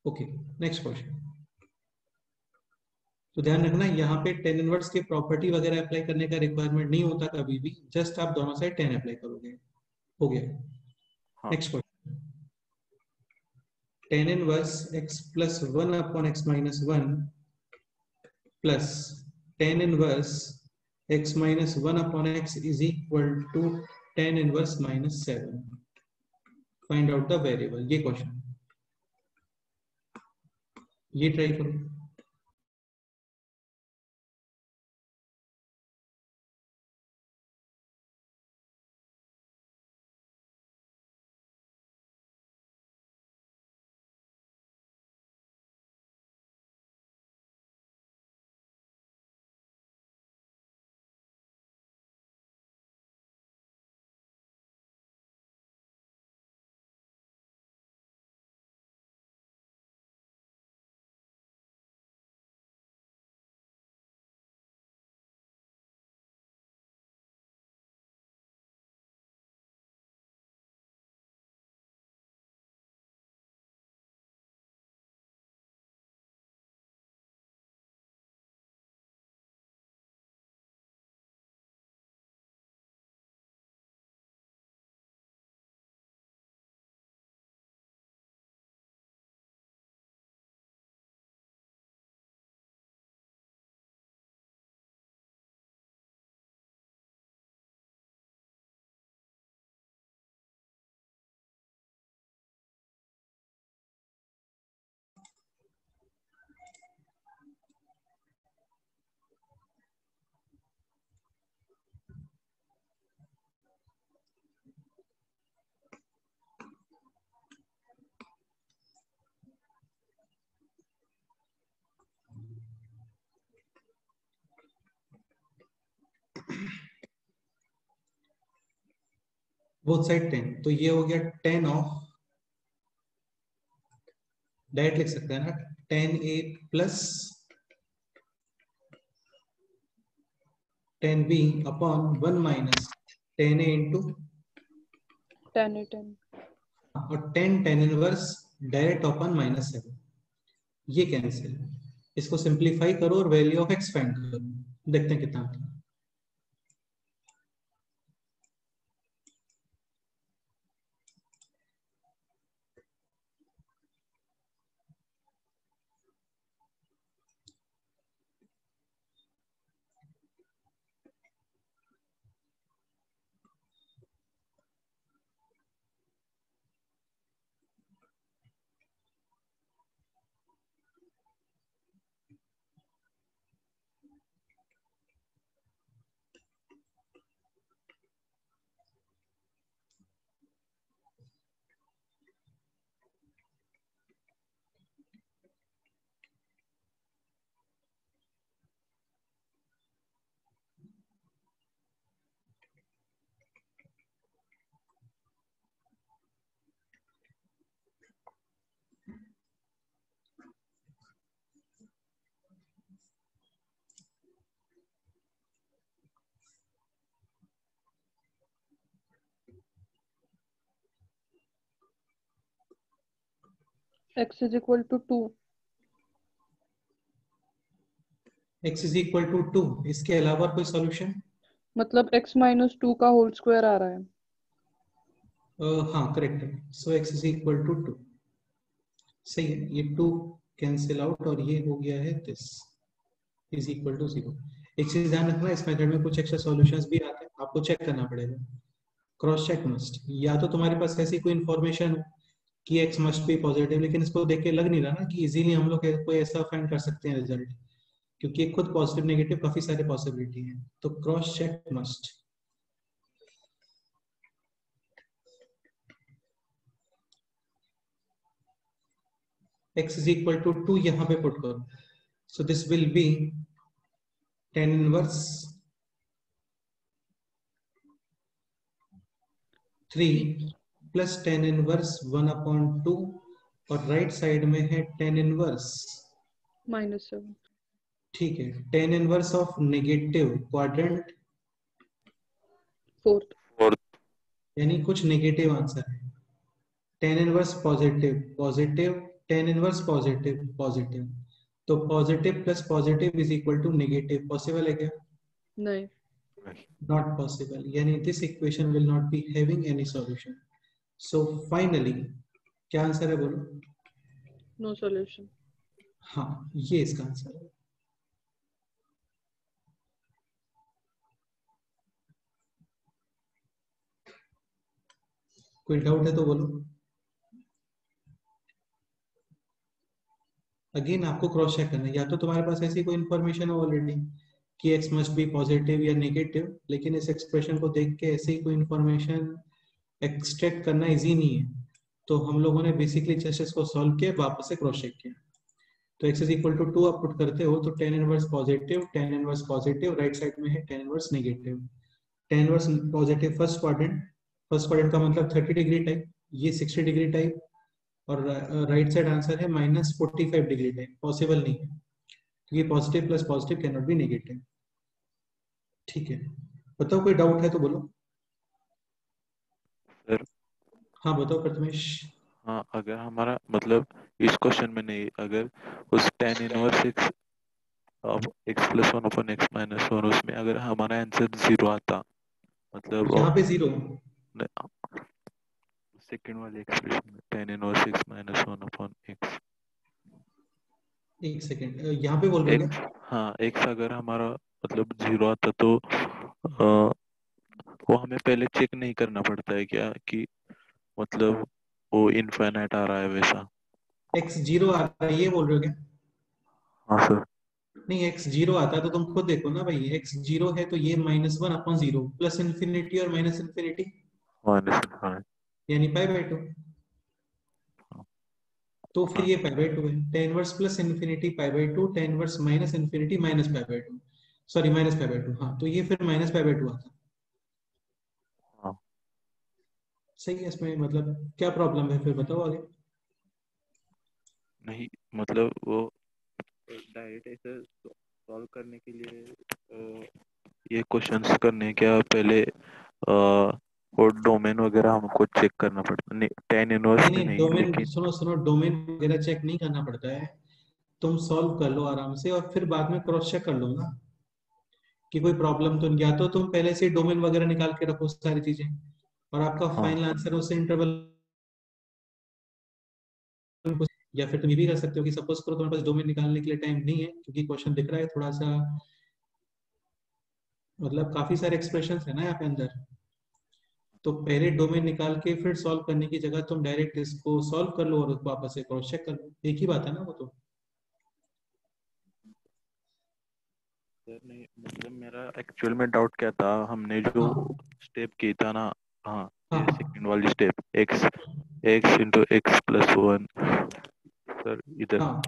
ओके, नेक्स्ट क्वेश्चन। तो ध्यान रखना यहाँ पे tan इनवर्स की प्रॉपर्टी वगैरह अप्लाई करने का रिक्वायरमेंट नहीं होता कभी भी, जस्ट आप दोनों साइड tan अप्लाई करोगे, हो गया। हाँ next question, tan inverse x plus 1 upon x minus 1 plus tan inverse x minus 1 upon x is equal to tan inverse minus 7। Find out the variable. ये क्वेश्चन, ये try करो। Both side 10, तो ये हो गया 10 ऑफ, डायरेक्ट लिख सकते हैं ना, 10a plus 10b upon 1 minus 10a into 10 और 10 tan inverse direct upon minus 7, ये कैंसिल। इसको सिंप्लीफाई करो और वैल्यू ऑफ एक्स फाइंड करो, देखते हैं कितना आता है। x is equal to 2। x is equal to 2, इसके अलावा कोई सॉल्यूशन? मतलब x माइनस 2 का होल स्क्वायर आ रहा है। हाँ करेक्ट है, सो x इज इक्वल टू 2, सही है। ये 2 कैंसिल आउट और ये हो गया है दिस इज इक्वल टू 0। एक चीज ध्यान रखना, इस मेथड में कुछ एक्स्ट्रा सॉल्यूशंस भी आते हैं, आपको चेक करना पड़ेगा, क्रॉस चेक मस्ट। या तो तुम्हारे पास ऐसी कोई इन्फॉर्मेशन हो कि x मस्ट बी पॉजिटिव, लेकिन इसको देख के लग नहीं रहा ना कि इजीली हम लोग कोई ऐसा फाइंड कर सकते हैं रिजल्ट, क्योंकि खुद पॉजिटिव नेगेटिव काफी सारे पॉसिबिलिटी हैं, तो cross check must. x is equal to 2 यहाँ पे पुट करो, so this will be tan inverse 3 plus tan inverse 1/2, और राइट साइड में है tan इनवर्स -7. ठीक है tan inverse of negative quadrant, 4th. Fourth. यानी कुछ नेगेटिव आंसर है। tan inverse positive positive, tan inverse positive positive, तो positive plus positive is equal to negative, possible है क्या? नहीं. नॉट पॉसिबल, यानी this equation will not be having any solution. So finally क्या answer है बोलो? No solution. हाँ, ये इसका आंसर है। कोई डाउट है तो बोलो। अगेन आपको क्रॉस चेक करना है, या तो तुम्हारे पास ऐसी कोई इन्फॉर्मेशन हो ऑलरेडी कि x मस्ट बी पॉजिटिव या नेगेटिव, लेकिन इस एक्सप्रेशन को देख के ऐसे ही कोई इन्फॉर्मेशन एक्सट्रैक्ट करना इजी नहीं है, तो हम लोगों ने बेसिकली जस्ट इसको सॉल्व किया, वापस से क्रॉस चेक किया। तो x इज इक्वल टू 2 आप पुट करते हो तो tan inverse positive, right side में है tan inverse negative. tan inverse positive first quadrant का मतलब 30 डिग्री टाइप, ये 60 डिग्री टाइप, और राइट साइड आंसर है -45 डिग्री टाइप, पॉसिबल नहीं है क्योंकि positive plus positive can not be negative. ठीक है, बताओ कोई डाउट है तो बोलो। सर हाँ बताओ प्रथमेश। हाँ, अगर हमारा मतलब इस क्वेश्चन में नहीं, अगर उस tan इनवर्स x अब x प्लस 1/x-1 उसमें अगर हमारा आंसर 0 आता, मतलब यहाँ पे जीरो, सेकेंड वाले एक्सप्रेशन में tan inverse x minus 1/x, एक सेकेंड यहाँ पे बोल रहे हो x, क्या? हाँ x अगर हमारा मतलब 0 आता तो वो हमें पहले चेक नहीं करना पड़ता है क्या कि मतलब वो इनफाइनाइट आ रहा है वैसा? x जीरो आ रहा है ये बोल रहे हो क्या? हाँ सर। नहीं, x जीरो आता है तो तुम खुद देखो ना भाई, x जीरो है तो ये -1/0, प्लस इन्फिनिटी और माइनस इन्फिनिटी माइनस इनफाइनाइट। यानी π/2, तो फिर हाँ ये π/2 है। tan inverse plus infinity π/2, tan inverse minus infinity minus π/2, sorry minus π/2, हाँ तो ये फिर माइनस π/2 आता है। हाँ। सही है, इसमें मतलब क्या प्रॉब्लम है फिर बताओ आगे। नहीं मतलब वो डायरेक्ट ऐसे सॉल्व करने के लिए ये क्वेश्चंस करने क्या पहले वो डोमेन वगैरह हमको चेक करना पड़ता नहीं, tan इनवर्स नहीं भी नहीं, नहीं डोमेन लेकिन। सुनो सुनो, डोमेन वगैरह चेक नहीं करना पड़ता है, तुम सॉल्व कर लो आराम से और फिर बाद में क्रॉस चेक कर लो ना कि कोई प्रॉब्लम तो नहीं, या तो तुम पहले से डोमेन वगैरह निकाल के रखो सारी चीजें, और आपका हाँ फाइनल आंसर उससे इंटरवल, या फिर तुम ये भी कर सकते हो कि सपोज करो तुम्हारे पास डोमेन निकालने के लिए टाइम नहीं है क्योंकि क्वेश्चन दिख रहा है थोड़ा सा, मतलब काफी सारे एक्सप्रेशंस है ना यहाँ पे अंदर, तो पहले डोमेन निकाल के फिर सॉल्व करने की जगह तुम डायरेक्ट इसको सॉल्व कर लो और वापस से क्रॉस चेक कर लो, एक ही बात है ना वो तो। सर नहीं, मतलब मेरा एक्चुअल में डाउट क्या था, हमने जो हाँ स्टेप की था ना, हाँ ये हाँ सेकंड वाली step x x into x plus 1 sir इधर, हाँ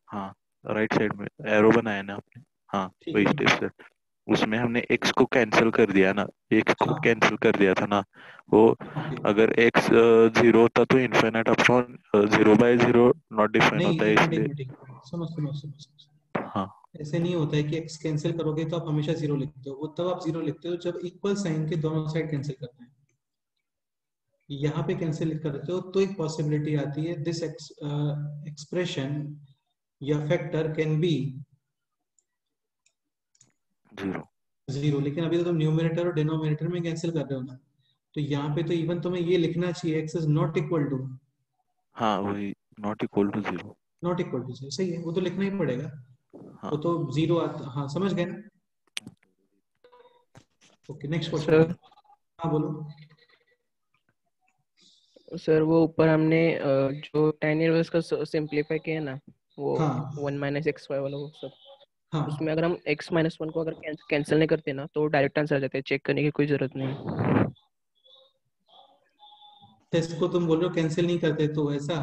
हाँ राइट साइड में एरो बनाया ना आपने, हाँ ठीक वही है, स्टेप सर। उसमें हमने x को कैंसिल कर दिया ना, x को हाँ कैंसिल कर दिया था ना वो, ओके। अगर x 0 होता तो इनफाइनाइट अपॉन 0/0 नॉट डिफाइन नहीं होता है एक मिनट एक इसलिए। मिनट एक मिनट, सुनो सुनो सुनो सुनो, हाँ ऐसे नहीं होता है कि x कैंसिल करोगे तो आप हमेशा जीरो लिखते हो, वो तब आप जीरो लिखते हो जब इक्वल साइन के दोनों साइड कैंसिल करते हैं, यहाँ पे कैंसिल करते हो तो एक पॉसिबिलिटी आती है दिस एक्सप्रेशन या फैक्टर कैन बी 0। जीरो, लेकिन अभी तो तुम न्यूमरेटर और डिनोमिनेटर में कैंसिल कर रहे हो ना, तो यहाँ पे तो इवन तुम्हें ये लिखना चाहिए x is not equal to, हाँ वही, not equal to 0। Not equal to zero, सही है, वो तो लिखना ही पड़ेगा, वो हाँ तो जीरो आता, हाँ समझ गए ना। ओके नेक्स्ट क्वेश्चन, सर हाँ बोलो। सर वो ऊपर हमने जो tan इनवर्स का सिंपलीफाई किया ना, वो हाँ 1 माइनस एक्स वाई वाला वो सब, हाँ, उसमें अगर हम x माइनस 1 को अगर कैंसिल नहीं करते ना तो डायरेक्ट आंसर आ जाता है, चेक करने की कोई जरूरत नहीं। टेस्ट को तुम बोल रहे हो कैंसिल नहीं करते तो ऐसा?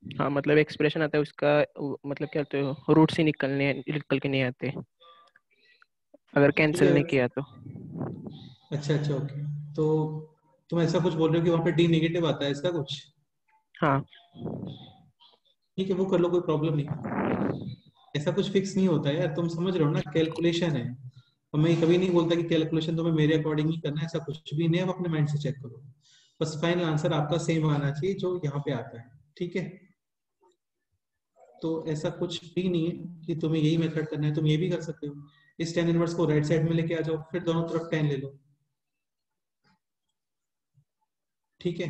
हाँ मतलब एक्सप्रेशन आता है उसका, मतलब क्या होते हो रूट से निकल के नहीं आते अगर ठीक कैंसिल है। नहीं किया तो। अच्छा अच्छा, ओके। तो तुम ऐसा कुछ बोल रहे हो कि वहां पे डी नेगेटिव आता है, इसका कुछ? हाँ ठीक है, वो कर लो, कोई प्रॉब्लम नहीं। ऐसा कुछ फिक्स नहीं होता है यार, तुम समझ रहे हो ना, कैलकुलेशन है। और मैं कभी नहीं बोलता कि कैलकुलेशन तुम्हें मेरे अकॉर्डिंग ही करना है, ऐसा कुछ भी नहीं है, आप अपने माइंड से चेक करो। बस फाइनल आंसर आपका सेम आना चाहिए जो यहाँ पे आता है, ठीक है? तो ऐसा कुछ भी नहीं है कि तुम्हें यही मेथड करना है, तुम ये भी कर सकते हो। इस tan इनवर्स को राइट साइड में लेके आ जाओ, फिर दोनों तरफ tan ले लो, ठीक है?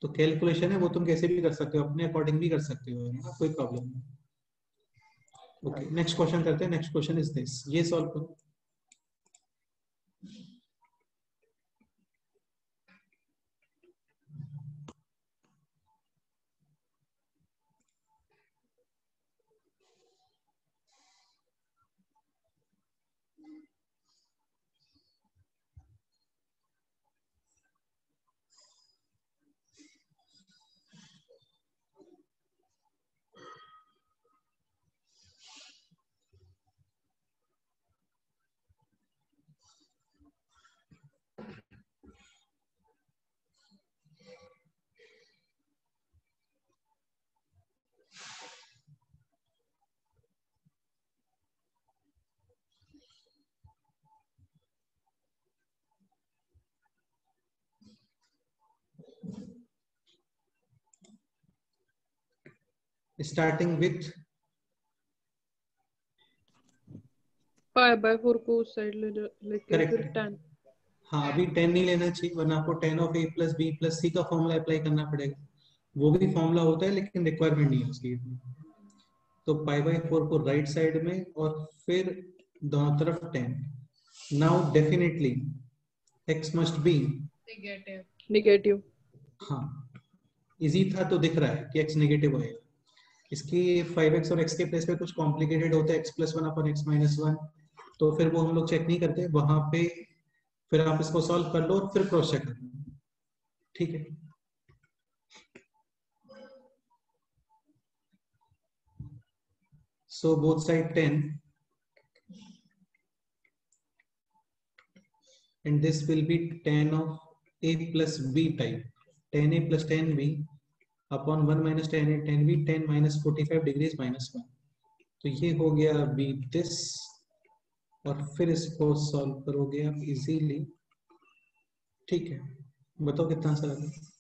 तो कैलकुलेशन है वो तुम कैसे भी कर सकते हो, अपने अकॉर्डिंग भी कर सकते हो, है ना, कोई प्रॉब्लम नहीं। ओके, नेक्स्ट क्वेश्चन करते हैं। नेक्स्ट क्वेश्चन इज दिस, ये सॉल्व करो। स्टार्टिंग विथ पाई/4 को उस साइड लेके फिर करेक्ट। 10। हाँ, अभी 10 नहीं लेना चाहिए, वरना आपको tan of a plus b plus c का फॉर्मूला अप्लाई करना पड़ेगा। वो भी फॉर्मूला होता है लेकिन रिक्वायरमेंट नहीं है उसकी। तो पाई/4 को राइट साइड में और फिर दोनों तरफ 10। Now definitely x must be negative. हाँ, इजी था तो दिख रहा है कि x नेगेटिव होएगा। इसकी 5x और x के प्लेस पे कुछ कॉम्प्लिकेटेड होता है, x प्लस वन अपन x माइनस वन, तो फिर वो हम लोग चेक नहीं करते वहां पे। फिर आप इसको सॉल्व कर लो और फिर क्रॉस चेक कर लो, ठीक है? So both side 10 and this will be tan of a plus b type, tan a plus tan b upon 1 minus tan a tan b, 10 minus 45 degrees minus 1। तो ये हो गया b this, और फिर इसको सॉल्व करोगे आप इजीली, ठीक है? बताओ कितना आंसर आ गया?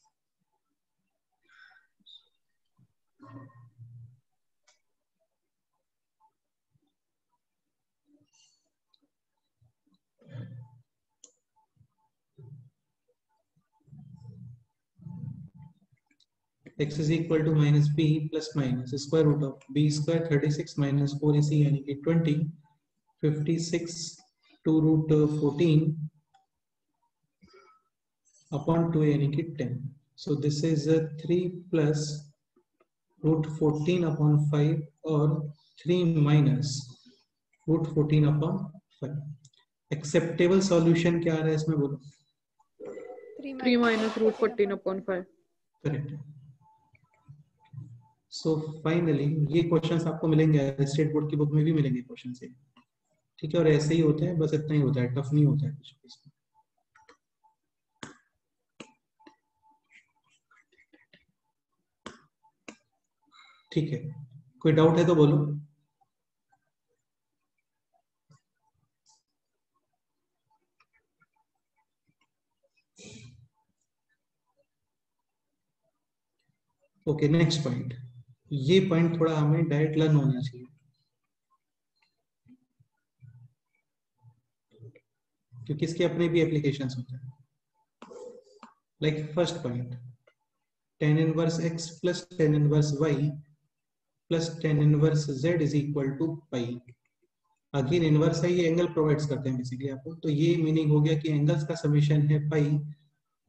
x is equal to minus b plus minus square root of b square 36 minus 4ac यानी कि 20, 56 2 root 14 upon 2 यानी कि 10। so this is 3 plus root 14 upon 5 और 3 minus root 14 upon 5। Acceptable solution क्या आ रहा है इसमें, बोलो? 3 minus root 14 upon 5। Correct. So finally ये क्वेश्चंस आपको मिलेंगे, स्टेट बोर्ड की बुक में भी मिलेंगे क्वेश्चन से, ठीक है? और ऐसे ही होते हैं, बस इतना ही होता है, टफ नहीं होता है कुछ इसमें। ठीक है, कोई डाउट है तो बोलो। Okay, next point. ये पॉइंट थोड़ा हमें डायरेक्ट लर्न होना चाहिए, क्योंकि इसके अपने भी एप्लीकेशंस होते हैं। Like first point, tan inverse x plus tan inverse y plus tan inverse z is equal to pi. Again inverse है, ये एंगल प्रोवाइड्स करते हैं बेसिकली आपको, तो ये मीनिंग हो गया कि एंगल्स का समेशन है पाई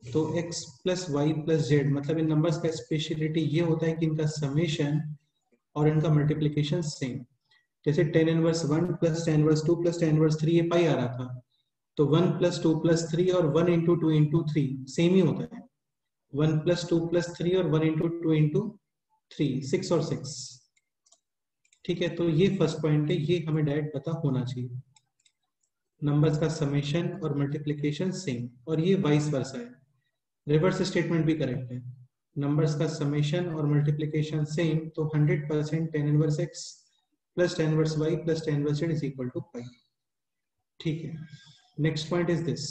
तो x plus y plus z, मतलब इन नंबर्स का स्पेशलिटी ये होता है कि इनका समेशन और इनका मल्टीप्लीकेशन सेम। जैसे tan inverse 1 plus tan inverse 2 plus tan inverse 3 ये पाई आ रहा था, तो 1 प्लस 2 प्लस 3 और 1 इंटू 2 इंटू 3 सेम ही होता है। 1 प्लस 2 प्लस 3 और 1 इंटू 2 इंटू 3, 6 और 6। ठीक है, तो ये फर्स्ट पॉइंट है, ये हमें डायरेक्ट पता होना चाहिए। नंबर्स का समेशन और मल्टीप्लीकेशन सेम, और ये वाइस वर्सा है, रिवर्स स्टेटमेंट भी करेक्ट है। नंबर्स का समेशन और मल्टीप्लीकेशन सेम, तो 100% tan inverse x plus tan inverse y plus tan inverse z is equal to pi. ठीक है, next point is this,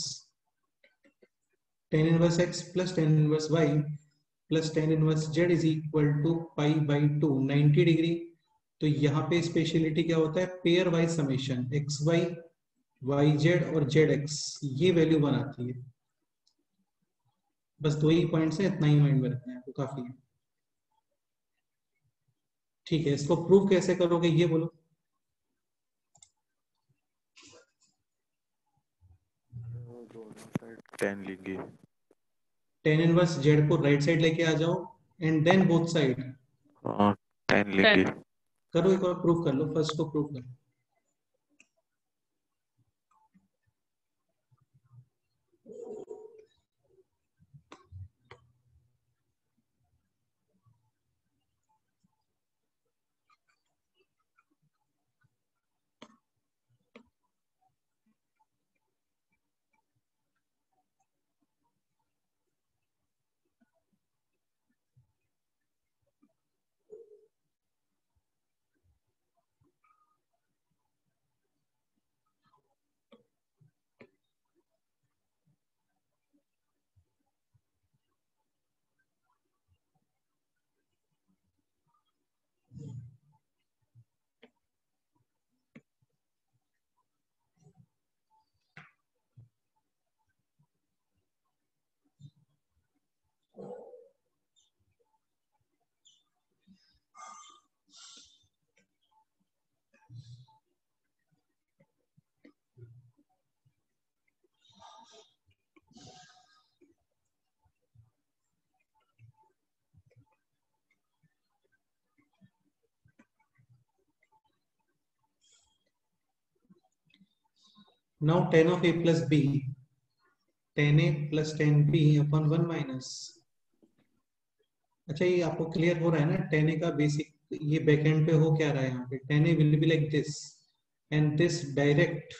tan inverse x plus tan inverse y plus tan inverse z is equal to pi by 2, 90 degree. तो यहाँ पे speciality क्या होता है, pairwise summation x y Y Z और Z x, ये value बनाती है। बस दो ही पॉइंट्स है, इतना ही माइंड में रखना है, तो काफी है। ठीक है, इसको प्रूव कैसे करोगे ये बोलो। दोनों साइड 10 लेंगे। tan इनवर्स जेड को राइट साइड लेके आ जाओ एंड देन बोथ साइड 10 लेंगे। करो, एक बार प्रूव कर लो, फर्स्ट को प्रूव करो। Now tan of a plus b, tan a plus tan b upon 1 minus। अच्छा, ये आपको क्लियर हो रहा है ना, tan a का बेसिक ये बैक एंड पे हो क्या रहा है, यहाँ पे tan a will be like this and this direct।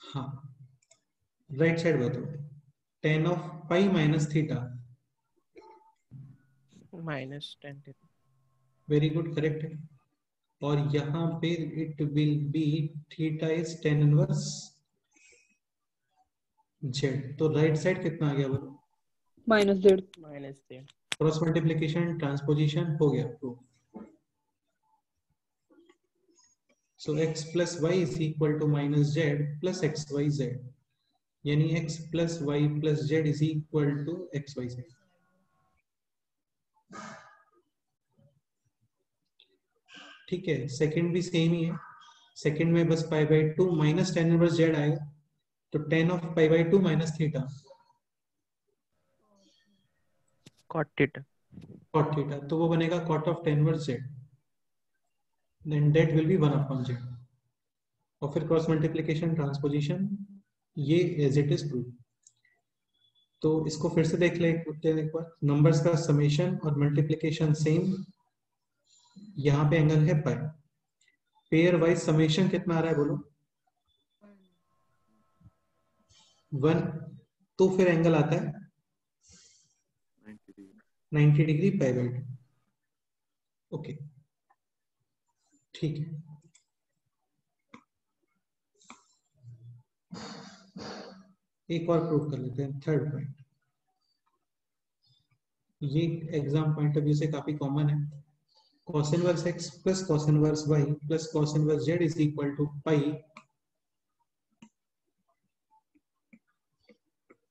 हाँ, राइट साइड बताओ, tan of pi minus theta। Minus 10। Very good, correct है। और यहाँ पे it will B theta is tan inverse Z, तो राइट साइड कितना आ गया बोलो, -z। क्रॉस मल्टीप्लिकेशन ट्रांसपोजिशन हो गया proof. So x plus y is equal to minus z plus x y z, यानी x plus y plus z is equal to x y z. ठीक है, second भी सेम ही है, second में बस pi by 2 minus tan inverse z आएगा, तो tan of pi by 2 minus theta cot theta, cot theta, तो वो बनेगा cot of tan inverse z, then that will be 1 upon जेड। और फिर क्रॉस मल्टीप्लिकेशन ट्रांसपोजिशन, ये एज इट इज प्रूफ। तो इसको फिर से देख ले एक बार, नंबर्स का समेशन और मल्टीप्लिकेशन सेम, यहाँ पे एंगल है पाई, पेयर वाइज समेशन कितना आ रहा है बोलो, 1, तो फिर एंगल आता है 90 डिग्री पाई बाई 2। ओके, ठीक है। एक और प्रूव कर लेते हैं, थर्ड पॉइंट। ये एग्जाम पॉइंट ऑफ व्यू से काफी कॉमन है, cos inverse x plus cos inverse y plus cos inverse z is equal to pi,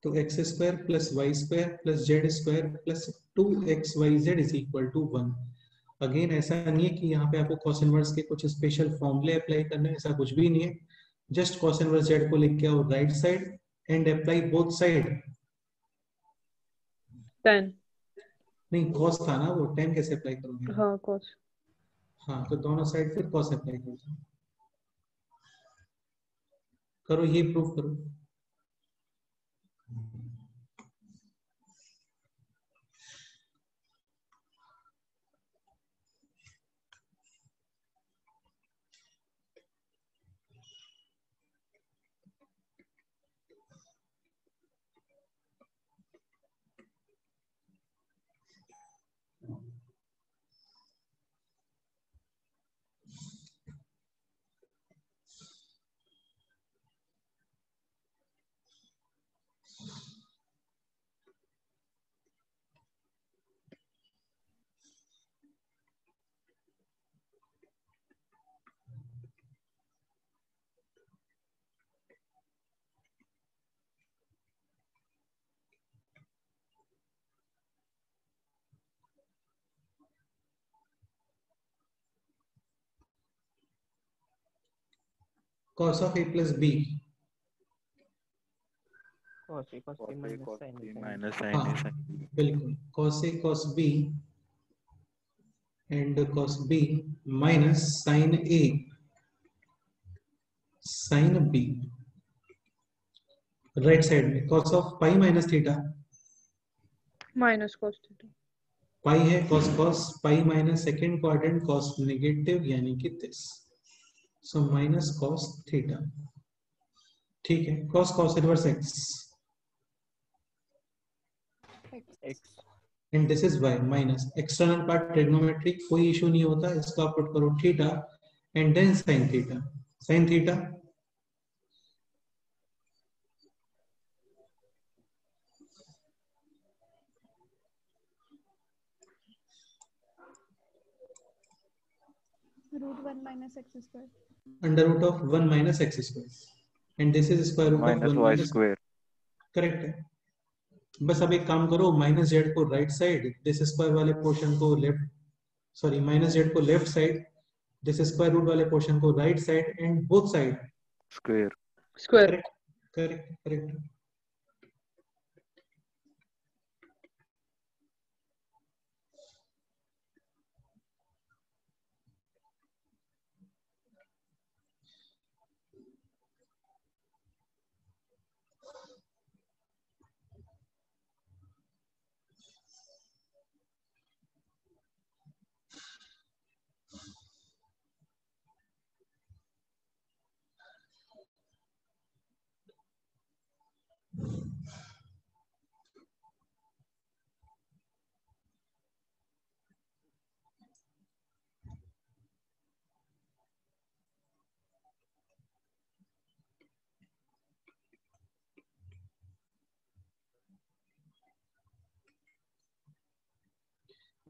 तो x square plus y square plus z square plus 2xyz is equal to 1। Again ऐसा नहीं है कि यहाँ पे आपको cos इनवर्स के कुछ स्पेशल फॉर्मूले अप्लाई करने हैं, ऐसा कुछ भी नहीं है। जस्ट cos इनवर्स z को लिख के आओ right side and apply both side. tan। नहीं कॉस था ना वो, tan कैसे अप्लाई करोगे? हाँ cos। हाँ तो दोनों साइड फिर कॉस अप्लाई कर दो। करो ये प्रूफ करो। cos of a plus b। cos a cos b minus sin a sin b। Minus हाँ साइन ए साइन बिल्कुल, cos a cos b and cos b minus sin a sin b। Right side में cos of pi minus theta, minus cos theta। पाई है cos pi minus second quadrant cos negative यानी कि this, so minus cos theta. ठीक है, cos inverse x x and this is y minus external part trigonometry, कोई issue नहीं होता, इसका put करो theta and then sin theta. sin theta √1 minus x square। Under root of 1 minus x square and this is square root of minus 1 y minus. Square. Correct है। बस अब एक काम करो, माइनस जेड को राइट साइड, दिस स्क्वायर वाले portion को left, sorry minus z को left side, this square root वाले पोर्शन को right side and both side square. square। Correct correct correct.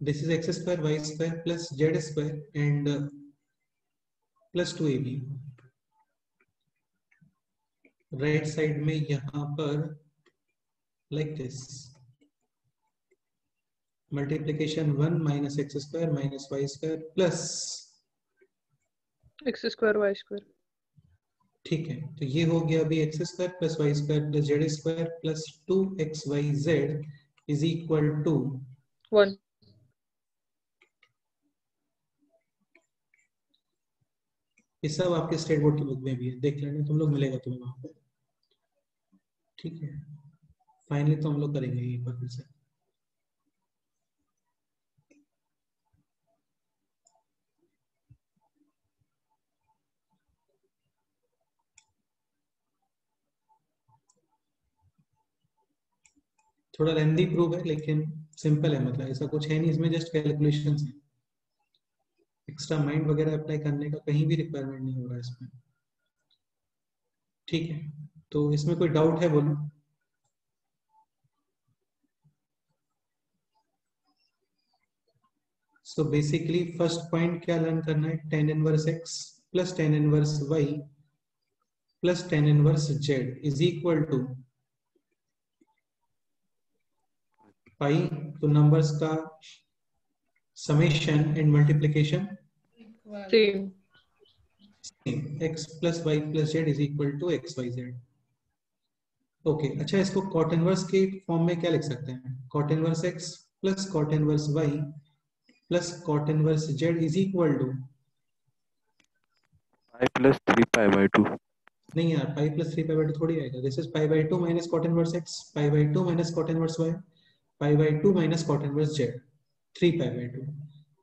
This is x square y square plus z square and plus 2ab। Right side में यहां पर like this multiplication 1 minus x square minus y square plus x square y square। ठीक है, तो ये हो गया अभी x square plus y square plus z square plus 2xyz is equal to 1। ये सब आपके स्टेट बोर्ड की बुक में भी है, देख लेना तुम लोग, मिलेगा तुम्हें वहां पे। ठीक है, फाइनली तो हम लोग करेंगे ये पर फिर से। थोड़ा लेंथी प्रूफ है लेकिन सिंपल है, मतलब ऐसा कुछ है नहीं इसमें, जस्ट कैलकुलेशंस है, एक्स्ट्रा माइंड वगैरह अप्लाई करने का कहीं भी रिक्वायरमेंट नहीं हो रहा है इसमें। ठीक है, तो इसमें कोई डाउट है बोलो। सो बेसिकली फर्स्ट पॉइंट क्या लर्न करना है, tan inverse x plus tan inverse y plus tan inverse z is equal to pi, तो नंबर्स का summation and multiplication same। x plus y plus z is equal to x y z। Okay अच्छा, इसको cot inverse के form में क्या लिख सकते हैं? Cot inverse x plus cot inverse y plus cot inverse z is equal to, pi plus 3 पाई/2। नहीं यार, पाई प्लस 3 पाई/2 थोड़ी आएगा। दिस इज पाई/2 माइनस कॉट इनवर्स एक्स, पाई/2 माइनस कॉट इनवर्स वाई, पाई/2 माइनस कॉट इनवर्स जेड, 3 पाई/2।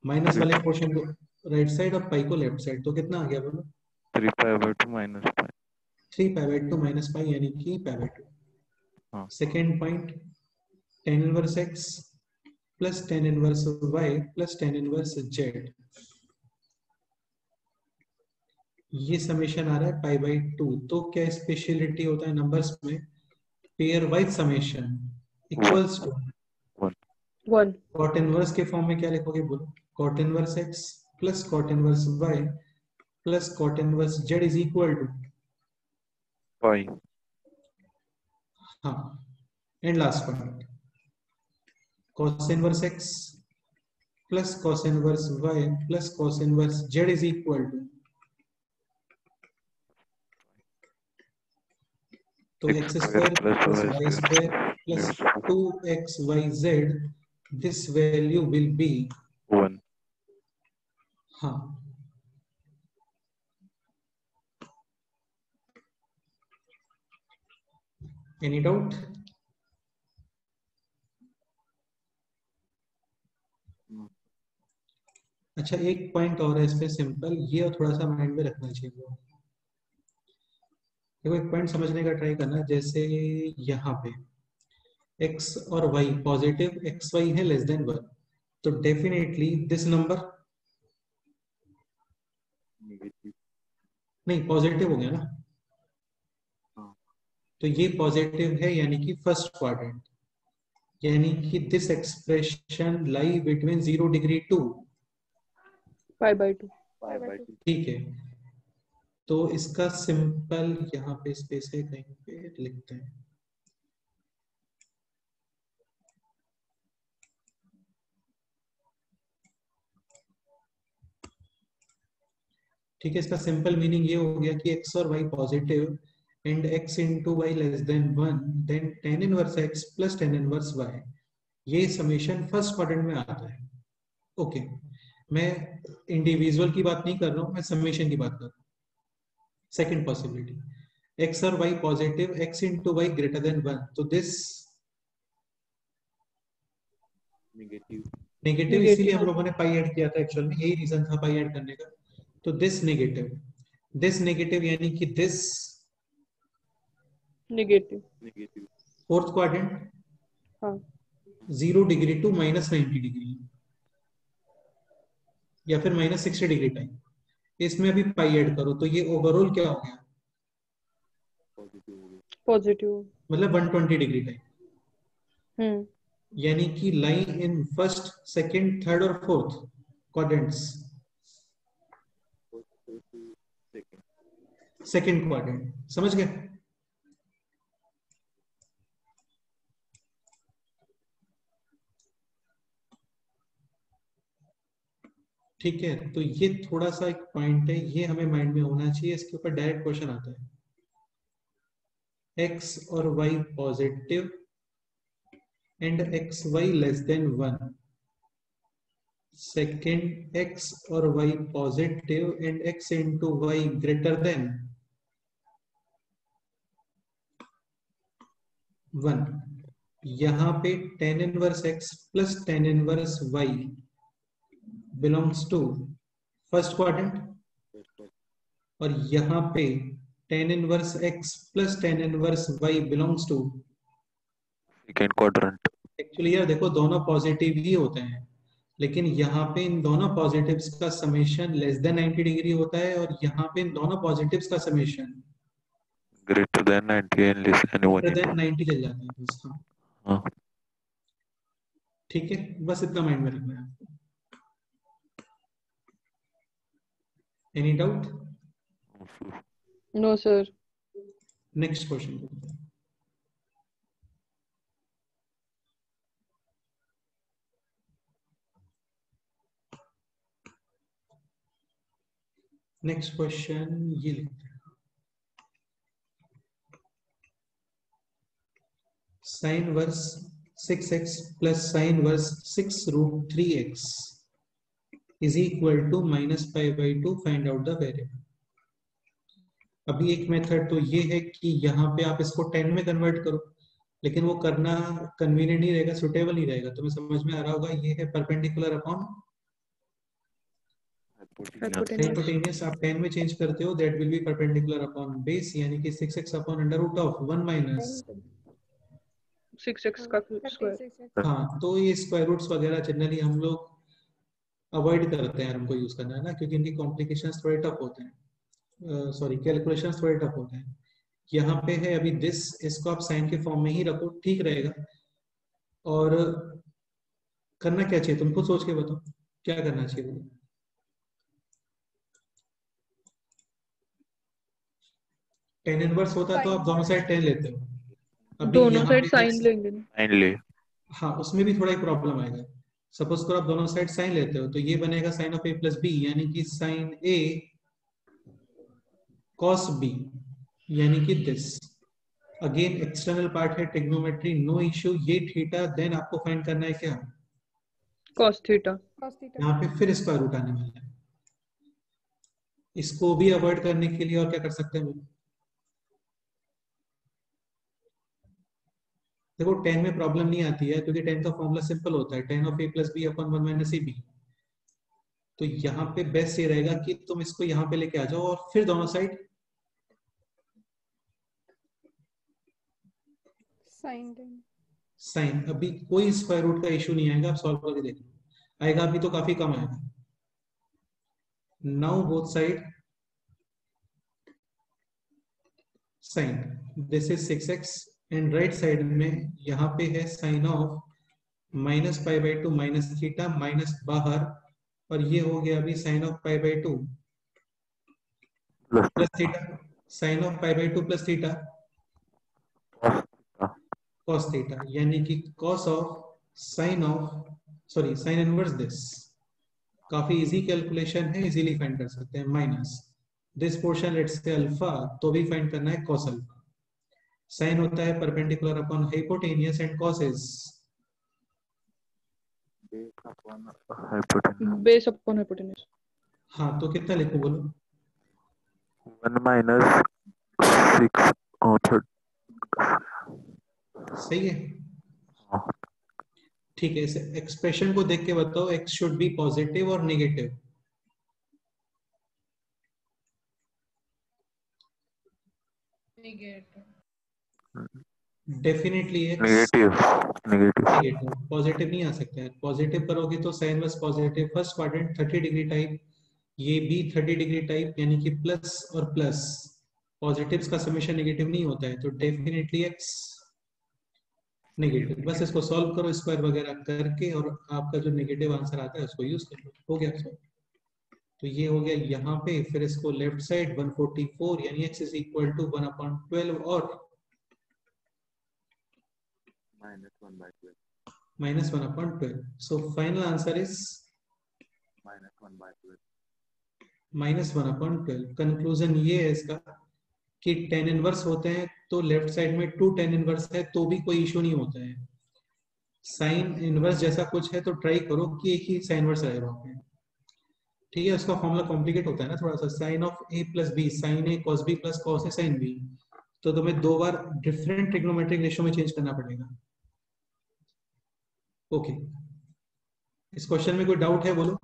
माइनस वाले पोर्शन को राइट साइड और पाई को लेफ्ट साइड, तो कितना आ गया बोलो? 3 पाई/2 माइनस पाई। 3 पाई/2 माइनस पाई यानी कि पाई/2। हाँ second point, tan inverse x plus tan inverse y plus tan inverse z, ये समेशन आ रहा है पाई/2। तो क्या स्पेशलिटी होता है नंबर्स में? Pairwise summation equals to 1। 1. Cot inverse के फॉर्म में क्या लिखोगे बोलो? Cot inverse x plus cot inverse y plus cot inverse z is equal to, pi. हाँ। And last point, cos inverse x plus cos inverse y plus cos inverse z is equal to, तो x x square square plus plus y y square square plus plus 2xyz, this value will be, 1। हाँ। Any doubt? अच्छा, एक point और है इसमें simple, ये और थोड़ा सा माइंड में रखना चाहिए। देखो एक पॉइंट समझने का ट्राई करना, जैसे यहाँ पे x और y पॉजिटिव, एक्स वाई है लेस देन 1, तो डेफिनेटली दिस नंबर, नेगेटिव। नहीं पॉजिटिव हो गया ना, हाँ तो ये पॉजिटिव है यानी कि फर्स्ट क्वाड्रेंट, यानी कि this expression lie between 0 degree to, Pi/2. पाई/2। ठीक है। तो इसका सिंपल यहाँ पे स्पेस है कहीं पे लिखते हैं, ठीक है। इसका सिंपल मीनिंग ये हो गया कि x और y positive and x into y less than 1, then tan inverse x plus tan inverse y, ये समेशन फर्स्ट क्वाड्रेंट में आता है। ओके, मैं इंडिविजुअल की बात नहीं कर रहा हूं, मैं समेशन की बात कर रहा हूँ। सेकंड पॉसिबिलिटी, x और y positive, x into y greater than 1, तो दिस नेगेटिव। नेगेटिव, इसीलिए हम Negative. लोगों ने पाई ऐड किया था, एक्चुअल में यही रीजन था पाई ऐड करने का। तो दिस नेगेटिव यानी कि this Negative. Negative. Fourth quadrant, हाँ. 0 डिग्री टू -90 डिग्री या फिर -60 डिग्री टाइम, इसमें अभी पाई ऐड करो तो ये ओवरऑल क्या हो गया? पॉजिटिव हो गया। Positive. मतलब 120 डिग्री टाइम, Hmm. यानी कि लाई इन फर्स्ट सेकंड थर्ड और fourth quadrants, second. Second quadrant, समझ गए? ठीक है, तो ये थोड़ा सा एक पॉइंट है, ये हमें माइंड में होना चाहिए। इसके ऊपर डायरेक्ट क्वेश्चन आता है, x और y positive and x y less than 1, second x और y positive and x into y greater than 1, यहाँ पे tan inverse x plus tan inverse y belongs to first quadrant, और यहाँ पे tan inverse x plus tan inverse y belongs to, second quadrant. Actually यार देखो दोनों positive ही होते हैं, लेकिन यहाँ पे इन दोनों पॉजिटिव्स का समेशन लेस देन 90 डिग्री होता है, और यहाँ पे इन दोनों पॉजिटिव्स का summation greater than 90 and less than greater than 180। 90 चल जाते हैं बस, हाँ। हाँ ठीक है, बस इतना माइंड में रखना है आपको। Any doubt? No, sir. Next question. Next question ये लिखते हैं, sine inverse 6x plus sine inverse 6 root 3x is equal to -π/2 find out the variable. अभी एक मेथड तो ये है कि यहाँ पे आप इसको 10 में कन्वर्ट करो, लेकिन वो करना कन्वीनियंट नहीं रहेगा, सुटेबल नहीं रहेगा। तुम्हें समझ में आ रहा होगा, ये है परपेंडिकुलर अपॉन हाइपोटेन्यूस। आप 10 में चेंज करते हो, that will be perpendicular upon base, यानी कि 6x upon under root of 1 minus 6x का स्क्वायर। हाँ, तो ये स्क्वायर रूट्स वगैरह जनरली हम लोग अवॉइड करते हैं, हमको यूज करना है ना, क्योंकि इनकी कॉम्प्लिकेशंस थोड़े टफ होते हैं, सॉरी कैलकुलेशंस थोड़े टफ होते हैं। यहाँ पे है अभी दिस, इसको आप साइन के फॉर्म में ही रखो, ठीक रहेगा। और करना क्या चाहिए तुमको, सोच के बताओ क्या करना चाहिए। टेन इनवर्स होता तो आप दोनों साइड 10 लेते हो, अभी दोनों यहाँ साइड पे साइन लेंगे ना। फाइनली हाँ, उसमें भी थोड़ा एक प्रॉब्लम आएगा। सपोज करो आप दोनों साइड साइन लेते हो, तो ये बनेगा sine of a plus b, यानी कि साइन ए कॉस बी, यानी कि दिस। अगेन एक्सटर्नल पार्ट है, ट्रिग्नोमेट्री, नो इश्यू। ये थीटा, देन आपको फाइंड करना है क्या, cos थीटा। यहाँ पे फिर स्क्वायर रूट आने वाला है। इसको भी अवॉइड करने के लिए और क्या कर सकते हैं, देखो 10 में प्रॉब्लम नहीं आती है, क्योंकि 10 का फॉर्मूला सिंपल होता है, tan of a plus b upon 1 minus a b. तो यहाँ पे बेस्ट ये रहेगा कि तुम इसको यहाँ पे लेके आ जाओ और फिर दोनों साइड साइन। अभी कोई स्क्वायर रूट का इशू नहीं आएगा, आप सॉल्व करके देख लो, आएगा अभी तो काफी कम आएगा। Now both side sine, this is 6x, and right side में यहाँ पे है sine of -π/2 minus theta, minus बाहर, और ये हो गया अभी sine of π/2 plus theta, sine of π/2 plus theta cos theta, यानी कि cos of sine of, sorry sine inverse this. काफी इजी कैलकुलेशन है, इजीली फाइंड कर सकते हैं। Minus this portion let's say alpha, तो भी फाइंड करना है cos अल्फा। साइन होता है perpendicular upon hypotenuse, and cos is base upon hypotenuse. हाँ, तो कितना लिखो बोलो, 1 माइनस 6 और सही है। ठीक है, इस एक्सप्रेशन को देख के बताओ, x शुड बी पॉजिटिव और negative. Definitely negative negative negative, positive नहीं आ सकता है। पॉजिटिव करोगे तो साइन बस positive, first quadrant 30 degree type, ये भी 30 डिग्री टाइप, यानी कि प्लस और प्लस, पॉजिटिव्स का समेशन नेगेटिव नहीं होता है, तो डेफिनेटली एक्स नेगेटिव। बस इसको सॉल्व करो स्क्वायर वगैरह करके, और आपका जो नेगेटिव आंसर आता है उसको यूज कर लो, हो गया सॉल्व। तो ये हो गया यहाँ पे, फिर इसको लेफ्ट साइड 144, यानी x इज इक्वल टू 1/12 और -1/12। सो फाइनल आंसर इज -1/12। कंक्लूजन ये है इसका कि tan इनवर्स होते हैं तो लेफ्ट साइड में 2 tan इनवर्स है तो भी कोई इशू नहीं होता है। साइन इनवर्स जैसा कुछ है तो ट्राई करो कि एक ही साइन इनवर्स रहे वहां पे, ठीक है। उसका फॉर्मूला कॉम्प्लिकेट होता है ना थोड़ा सा, sine of a plus b, sine a cos b plus cos a sine b, तो तुम्हें 2 बार डिफरेंट ट्रिग्नोमेट्रिक रेशियो में चेंज करना पड़ेगा। ओके, इस क्वेश्चन में कोई डाउट है बोलो।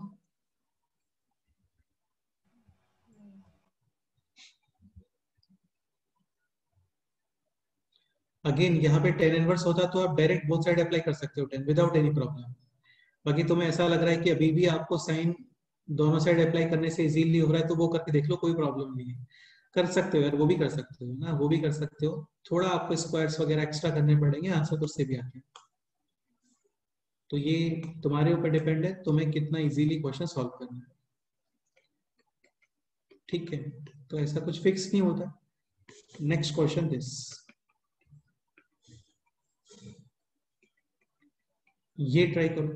अगेन यहाँ पे tan इनवर्स होता तो आप डायरेक्ट बोथ साइड अप्लाई कर सकते हो 10 विदाउट एनी प्रॉब्लम। बाकी तुम्हें ऐसा लग रहा है कि अभी भी आपको साइन दोनों साइड अप्लाई करने से इजीली हो रहा है, तो वो करके देख लो, कोई प्रॉब्लम नहीं है, कर सकते हो यार, वो भी कर सकते हो ना, वो भी कर सकते हो। थोड़ा आपको स्क्वायर्स वगैरह एक्स्ट्रा करने पड़ेंगे, आंसर तो उससे भी आते हैं। तो ये तुम्हारे ऊपर डिपेंड है, तुम्हें कितना इजीली क्वेश्चन सॉल्व करना है, ठीक है। तो ऐसा कुछ फिक्स नहीं होता। नेक्स्ट क्वेश्चन दिस, ये ट्राई करो।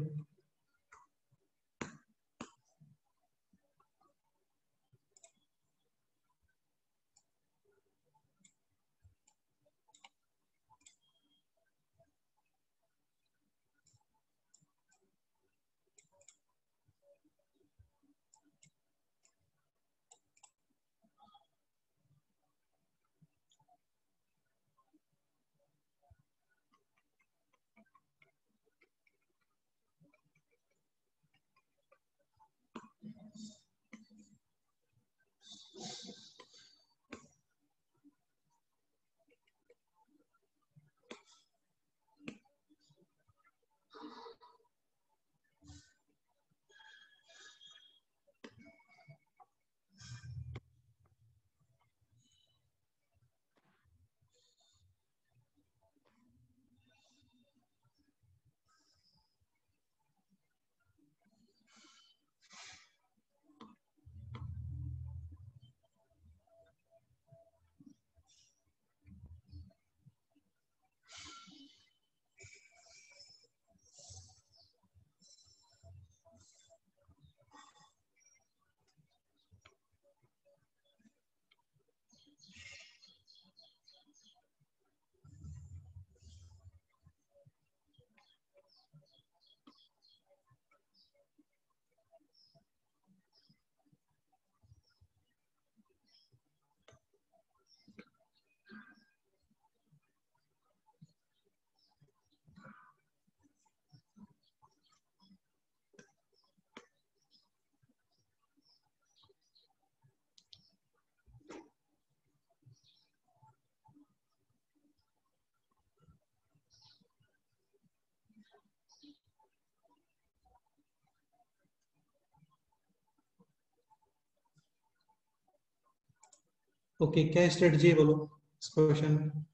ओके, क्या स्ट्रेटजी है बोलो इस क्वेश्चन में?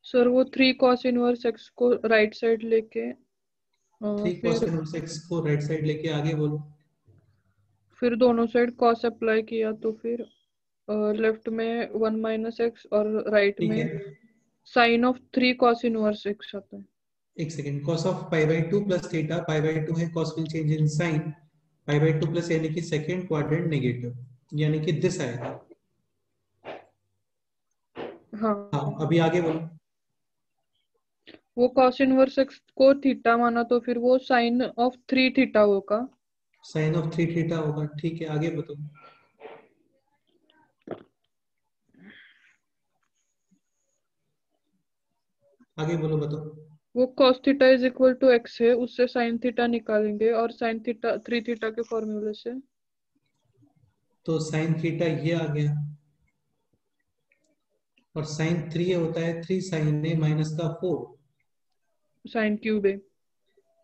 सर वो 3 cos इनवर्स x को राइट साइड लेके 3 cos फिर इनवर्स x को राइट साइड लेके आगे बोलो। फिर दोनों साइड cos अप्लाई किया तो फिर लेफ्ट में 1 माइनस एक्स और राइट ठीक है, में sine of 3 cos inverse x आता है। एक सेकेंड। cos of pi by two plus theta, pi by two है, cos will change in sine, pi by two plus यानी कि सेकेंड क्वाड्रेंट नेगेटिव, यानी कि दिस आएगा। हाँ हाँ, अभी आगे बोलो। वो cos इनवर्स x को थीटा माना तो फिर वो साइन ऑफ 3 थीटा होगा। साइन ऑफ 3 थीटा होगा, ठीक है, आगे बताओ। आगे बोलो, बताओ। वो cos theta is equal to x है, उससे sin थीटा निकालेंगे और sin थीटा 3 थीटा के फॉर्मूले से। तो साइन थीटा ये आ गया, और साइन 3 होता है 3 साइन ए माइनस का 4। sin क्यूब है।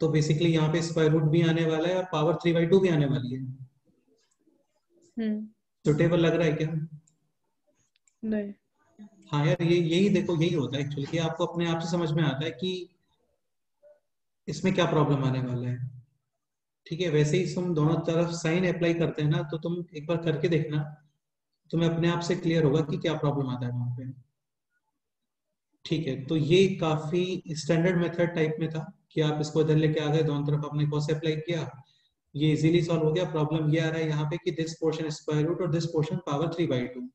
तो बेसिकली यहाँ पे स्क्वायर रूट भी आने वाला है और पावर 3/2 भी आने वाली है। सुटेबल लग रहा है क्या? नहीं। हाँ यार, ये यही देखो, यही होता है एक्चुअली कि आपको अपने आप से समझ में आता है कि इसमें क्या प्रॉब्लम आने वाला है। ठीक है, वैसे ही तुम दोनों तरफ साइन अप्लाई करते हैं ना, तो तुम एक बार करके देखना, तुम्हें अपने आप से क्लियर होगा कि क्या प्रॉब्लम आता है वहां पे। ठीक है, तो ये काफी स्टैंडर्ड मेथड टाइप में था कि आप इसको इधर लेके आ गए, दोनों तरफ आपने कॉस अप्लाई किया, ये इजीली सॉल्व हो गया। प्रॉब्लम ये आ रहा है यहाँ पे कि दिस पोर्शन स्क्वायर रूट और दिस पोर्शन पावर 3/2।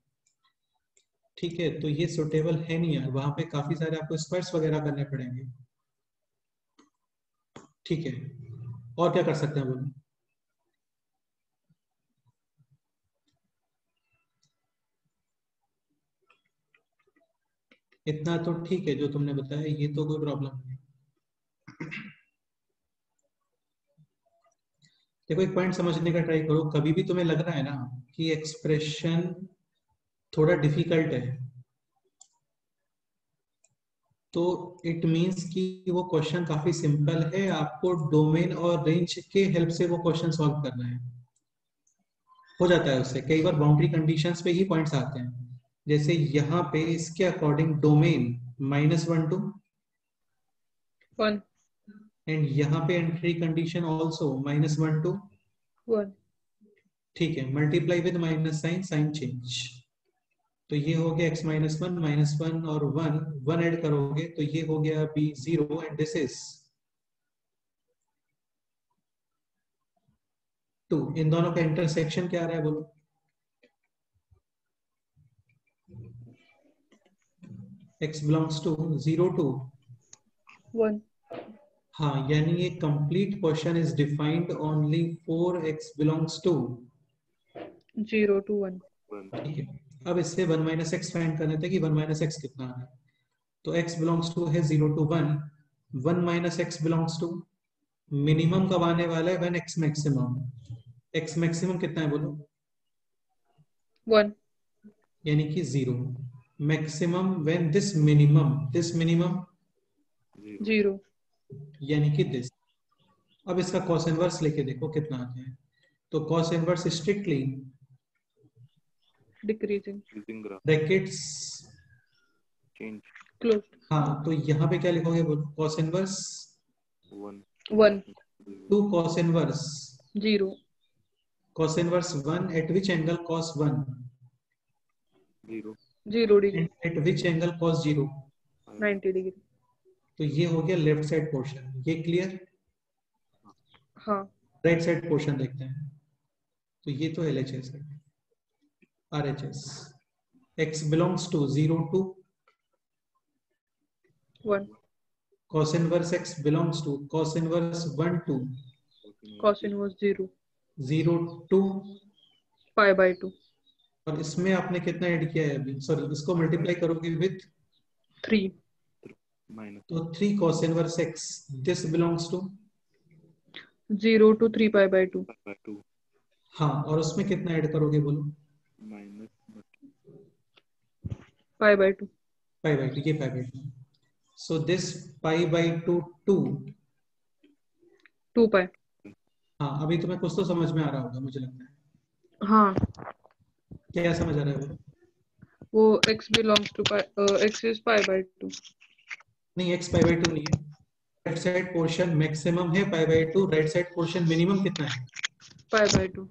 ठीक है, तो ये सुटेबल है नहीं यार, वहां पे काफी सारे आपको स्क्वायर्स वगैरह करने पड़ेंगे। ठीक है, और क्या कर सकते हैं बोलो। इतना तो ठीक है जो तुमने बताया, ये तो कोई प्रॉब्लम नहीं। देखो, एक पॉइंट समझने का ट्राई करो, कभी भी तुम्हें लग रहा है ना कि एक्सप्रेशन थोड़ा डिफिकल्ट है, तो इट मींस कि वो क्वेश्चन काफी सिंपल है, आपको डोमेन और रेंज के हेल्प से वो क्वेश्चन सॉल्व करना है। हो जाता है उससे, कई बार बाउंड्री कंडीशंस पे ही पॉइंट्स आते हैं, जैसे यहाँ पे इसके अकॉर्डिंग डोमेन -1 to 1 एंड यहाँ पे एंट्री कंडीशन ऑल्सो -1 to 1। ठीक है, multiply with minus sine, sine change. तो ये हो गया x -1 और 1 ऐड करोगे तो ये हो गया अभी 0 एंड दिस इज 2। इन दोनों का इंटरसेक्शन क्या आ रहा है बोलो। x बिलोंग्स टू 0 to 1 हाँ, यानी ये complete question is defined only for x belongs to 0 to 1। ठीक है, अब इससे 1 - x फाइंड करने थे कि 1 - x कितना है। तो x बिलोंग्स टू है 0 to 1, 1 - x belongs to minimum कब आने वाला है, when x maximum. x maximum कितना है बोलो, 1 यानी कि 0। मैक्सिमम व्हेन दिस मिनिमम 0 यानी कि दिस। अब इसका कॉस इनवर्स लेके देखो कितना आता है। तो cos inverse strictly decreasing brackets change close. हाँ, तो यहाँ पे क्या लिखोगे बोलो, cos inverse 1 2 cos inverse 0 1 at which angle cos 1 0 degree at which angle cos 0। 90 degree. तो ये हो गया लेफ्ट साइड पोर्शन, ये क्लियर। हाँ राइट साइड पोर्शन देखते हैं। तो ये तो LHS है, RHS। x belongs to 0 to 1 cos inverse x belongs to cos inverse 1 to cos inverse 0 0 to pi by 2 और इसमें आपने कितना ऐड किया है अभी, सॉरी इसको मल्टीप्लाई करोगे विथ 3 तो 3 cos inverse x this belongs to 0 to 3 pi by 2 हाँ, और उसमें कितना ऐड करोगे बोलो, पाई बाय 2 पाई बाई 2, ये पाई by 2। So this pi by 2 2। 2 पाई। हाँ, अभी तुम्हें कुछ तो समझ में आ रहा होगा मुझे लगता है। हाँ क्या समझ आ रहा है बोलो? वो x belongs to x is pi by 2. नहीं, x पाई बाई 2 नहीं है। लेफ्ट साइड पोर्शन मैक्सिमम है पाई by 2, right side portion minimum कितना है? pi by 2.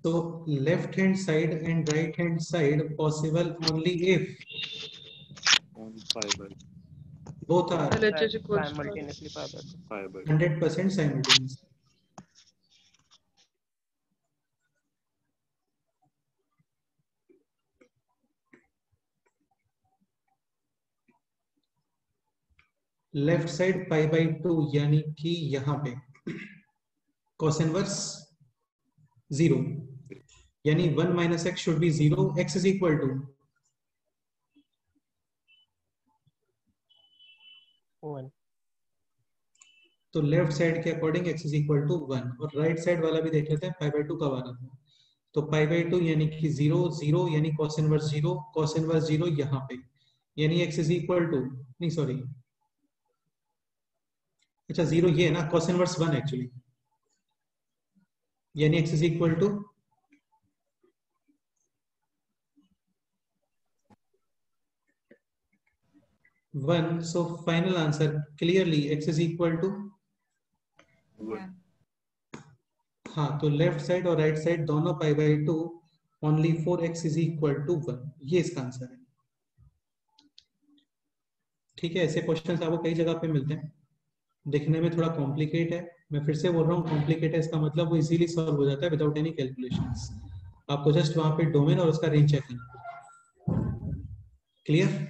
तो left hand side and right hand side possible only if on pi by both are LHS equals to simultaneously pi by 2. pi by 100% simultaneous. Left side pi by 2 यानी कि यहां पे cos inverse 0, यानी 1 minus x should be 0, x is equal to 1. तो left side के according x is equal to 1, और right side वाला भी देख लेते हैं पाई बाई 2 कब आ रहा था। तो पाई बाई 2 यानी कि 0 0 यानी cos इनवर्स 0, cos इनवर्स 0 यहाँ पे, यानी x इज इक्वल टू, नहीं सॉरी, अच्छा 0 ये है ना, cos इनवर्स 1 एक्चुअली, यानी x is equal to 1. So final answer clearly x is equal to 1. हाँ, तो लेफ्ट साइड और राइट साइड दोनों pi by 2, only for x is equal to 1, ये इसका आंसर है। ठीक है, ऐसे क्वेश्चंस आपको कई जगह पे मिलते हैं, देखने में थोड़ा कॉम्प्लिकेट है, मैं फिर से बोल रहा हूँ कॉम्प्लिकेट है, इसका मतलब वो इजीली सॉल्व हो जाता है विदाउट एनी कैलकुलेशंस। आपको जस्ट वहां पे डोमेन और उसका रेंज चेक करना। क्लियर?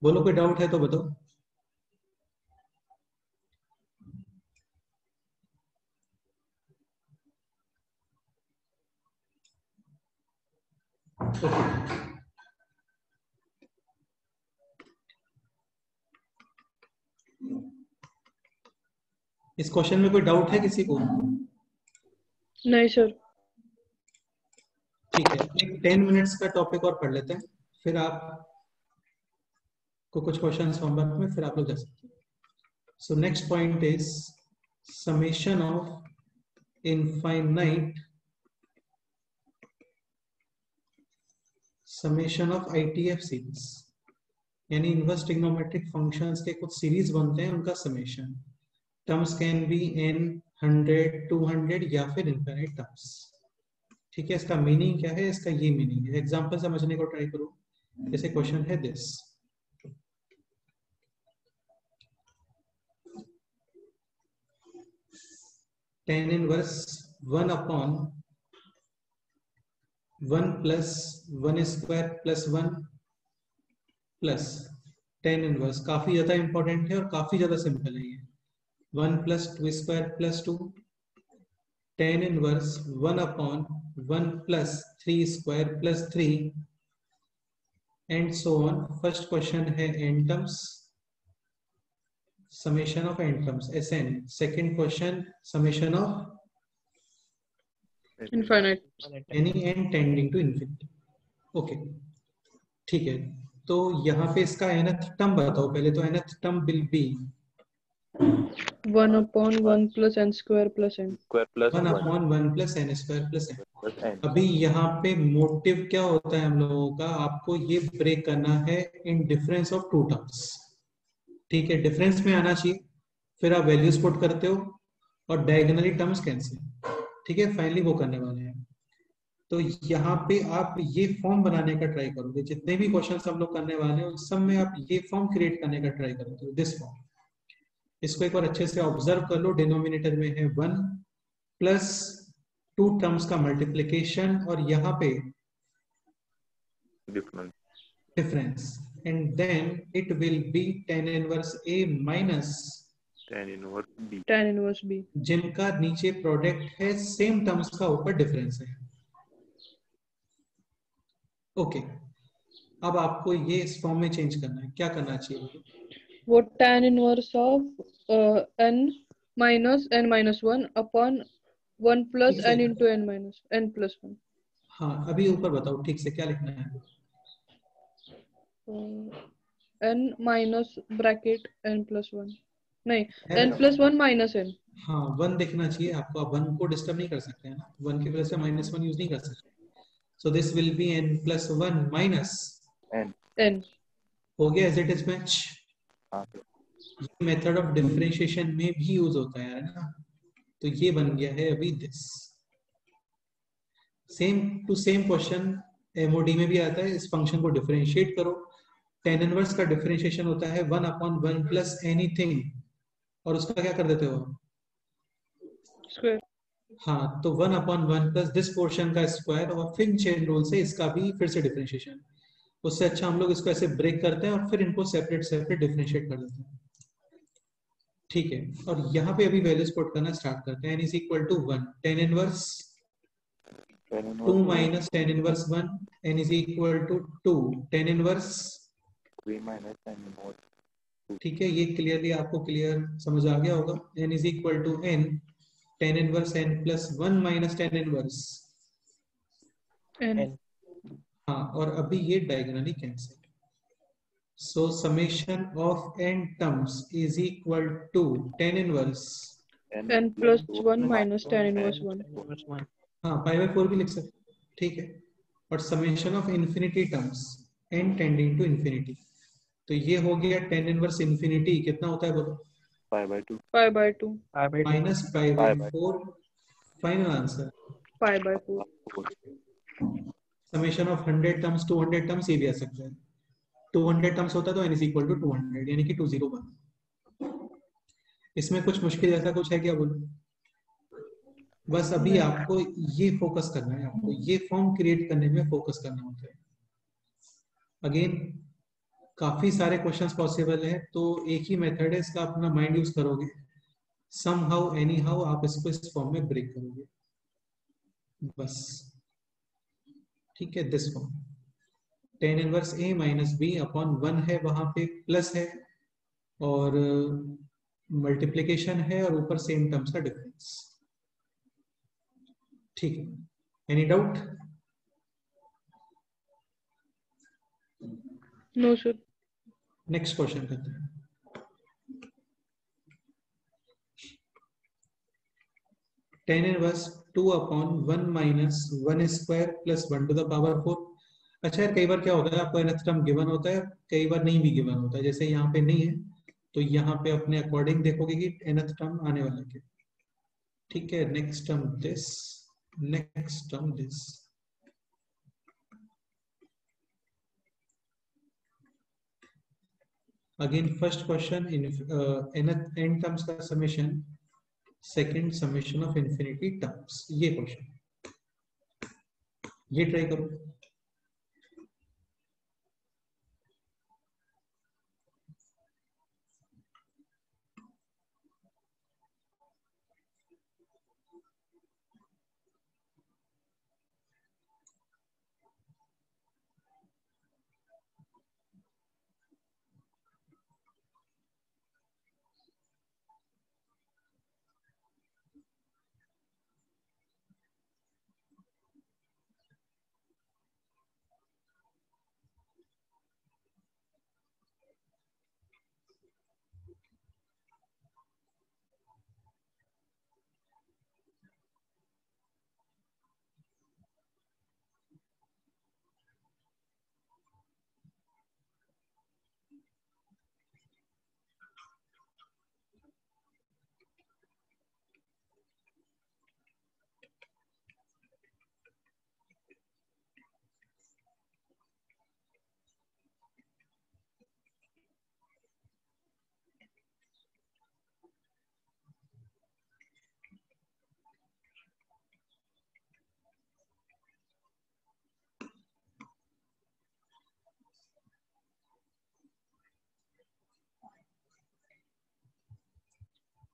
बोलो, कोई डाउट है तो बताओ। इस क्वेश्चन में कोई डाउट है किसी को? नहीं सर। ठीक है, एक 10 मिनट्स का टॉपिक और पढ़ लेते हैं, फिर आप को कुछ क्वेश्चंस होमवर्क में, फिर आप लोग जा सकते हैं। So next point is summation of infinite summation of ITF series, यानी इनवर्स ट्रिग्नोमेट्रिक फंक्शंस के कुछ सीरीज बनते हैं, उनका summation. Terms can be n 100 200 या फिर इनफिनिट टर्म्स। ठीक है, इसका मीनिंग क्या है? इसका ये मीनिंग है, एग्जांपल समझने को ट्राई करो। जैसे क्वेश्चन है this, tan inverse 1 upon 1 plus 1 square plus 1 plus tan inverse, काफी ज्यादा इंपॉर्टेंट है और काफी ज्यादा सिंपल है ये। 1 plus 2 square plus 2, tan inverse 1 upon 1 plus 3 square plus 3 and so on. First question है n terms, summation of n terms Sn। Second question summation of infinite, यानी n tending to infinity. Okay, ठीक है, तो यहाँ पे इसका nth term बताओ पहले। तो nth term will be 1 upon 1 plus n square plus n. square plus 1 1 upon 1 plus n square plus n। plus n. अभी यहाँ पे मोटिव क्या होता है हम लोगों का? आपको ये ब्रेक करना है in difference of two terms. ठीक है, डिफरेंस में आना चाहिए, फिर आप वैल्यूज पुट करते हो और डायगोनली टर्म्स कैंसिल। ठीक है, फाइनली वो करने वाले हैं। तो यहाँ पे आप ये फॉर्म बनाने का ट्राई करोगे, जितने भी क्वेश्चंस हम लोग करने वाले हैं उन सब में आप ये फॉर्म क्रिएट करने का ट्राई करोगे, दिस फॉर्म। इसको एक बार अच्छे से ऑब्जर्व कर लो। डिनोमिनेटर में है 1 प्लस 2 टर्म्स का मल्टीप्लिकेशन और यहाँ पे difference, and then it will be tan inverse A minus tan inverse b. tan inverse b. जिनका नीचे प्रोडक्ट है, सेम टर्म्स का ऊपर डिफरेंस है। ओके, अब आपको ये इस फॉर्म में चेंज करना है। क्या करना चाहिए? वो tan inverse of n minus n minus 1 upon 1 plus ठीक है। n into n minus n plus 1. हाँ, अभी ऊपर बताओ ठीक से क्या लिखना है। n minus bracket n plus 1, नहीं है? n plus 1 minus n. हाँ 1 देखना चाहिए आपको, आप 1 को डिस्टर्ब नहीं कर सकते हैं ना, 1 की वजह से -1 यूज नहीं कर सकते। सो this will B n + 1 minus n। n। हो गया एज इट इज मैच। हाँ ये मेथड ऑफ डिफरेंशिएशन में भी यूज होता है ना, तो ये बन गया है अभी this. Same to same question MOD में भी आता है, इस फंक्शन को डिफरेंशिएट करो। tan इनवर्स का डिफरेंशिएशन होता है 1/1 प्लस एनीथिंग, और उसका क्या कर देते हो? स्क्वायर। हाँ, तो 1/1 प्लस दिस पोर्शन का स्क्वायर, और फिर चेन रूल से इसका भी फिर से डिफरेंशिएशन। उससे अच्छा हम लोग इसको ऐसे ब्रेक करते हैं और फिर इनको सेपरेट सेपरेट डिफरेंशिएट कर देते हैं। ठीक है, और यहाँ पे अभी वैल्यूज पुट करना स्टार्ट करते हैं। n is equal to 1 tan inverse 2 minus tan inverse 1, n is equal to 2 tan inverse 3 minus tan inverse. ठीक है, ये क्लियरली आपको क्लियर समझ आ गया होगा। n is equal to n tan inverse n plus 1 minus tan inverse n। हाँ, और अभी ये diagonally cancel. So summation of n terms is equal to tan inverse n + 1 - tan inverse 1। हाँ π/4 भी लिख सकते, ठीक है। और summation of infinity terms n tending to infinity, तो ये हो गया tan इनवर्स इंफिनिटी कितना होता है बोलो? π/2। π/2। माइनस π/4 final answer. π/4। Summation of 100 terms 200 terms ये भी आ सकता है। 200 टर्म्स होता है तो n इज इक्वल टू 200 यानी कि 201। इसमें कुछ मुश्किल ऐसा कुछ है क्या बोलो? बस अभी आपको ये फोकस करना है, आपको ये फॉर्म क्रिएट करने में फोकस करना होता है। अगेन काफी सारे क्वेश्चंस पॉसिबल है, तो एक ही मेथड है, इसका अपना माइंड यूज करोगे, सम हाउ एनी हाउ आप इसको इस फॉर्म में ब्रेक करोगे बस। ठीक है, this form tan inverse a minus b upon 1 है, वहां पे प्लस है और मल्टीप्लीकेशन है और ऊपर सेम टर्म्स का डिफरेंस। ठीक है, any doubt? No sir. Next question करते हैं। tan inverse 2/1 minus 1 square plus 1 to the power 4। अच्छा यार, कई बार क्या होता है आपको nth टर्म गिवन होता है, कई बार नहीं भी गिवन होता है, जैसे यहाँ पे नहीं है तो यहाँ पे अपने अकॉर्डिंग देखोगे कि nth टर्म आने वाला है। ठीक है, next term this, next term this. Again first question in n terms का summation, second summation of infinity terms, ये क्वेश्चन ये ट्राई करो।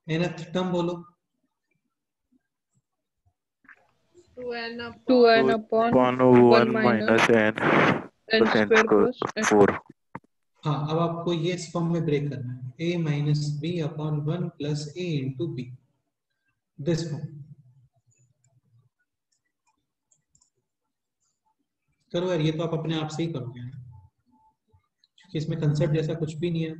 nth टर्म बोलो। 2n upon 1 minus n n plus n square plus square 4। हाँ, अब आपको ये इस फॉर्म में ब्रेक करना है, a minus b upon 1 plus a into b, this form. करो यार, ये तो आप अपने आप से ही करोगे ना, क्योंकि इसमें कंसेप्ट जैसा कुछ भी नहीं है।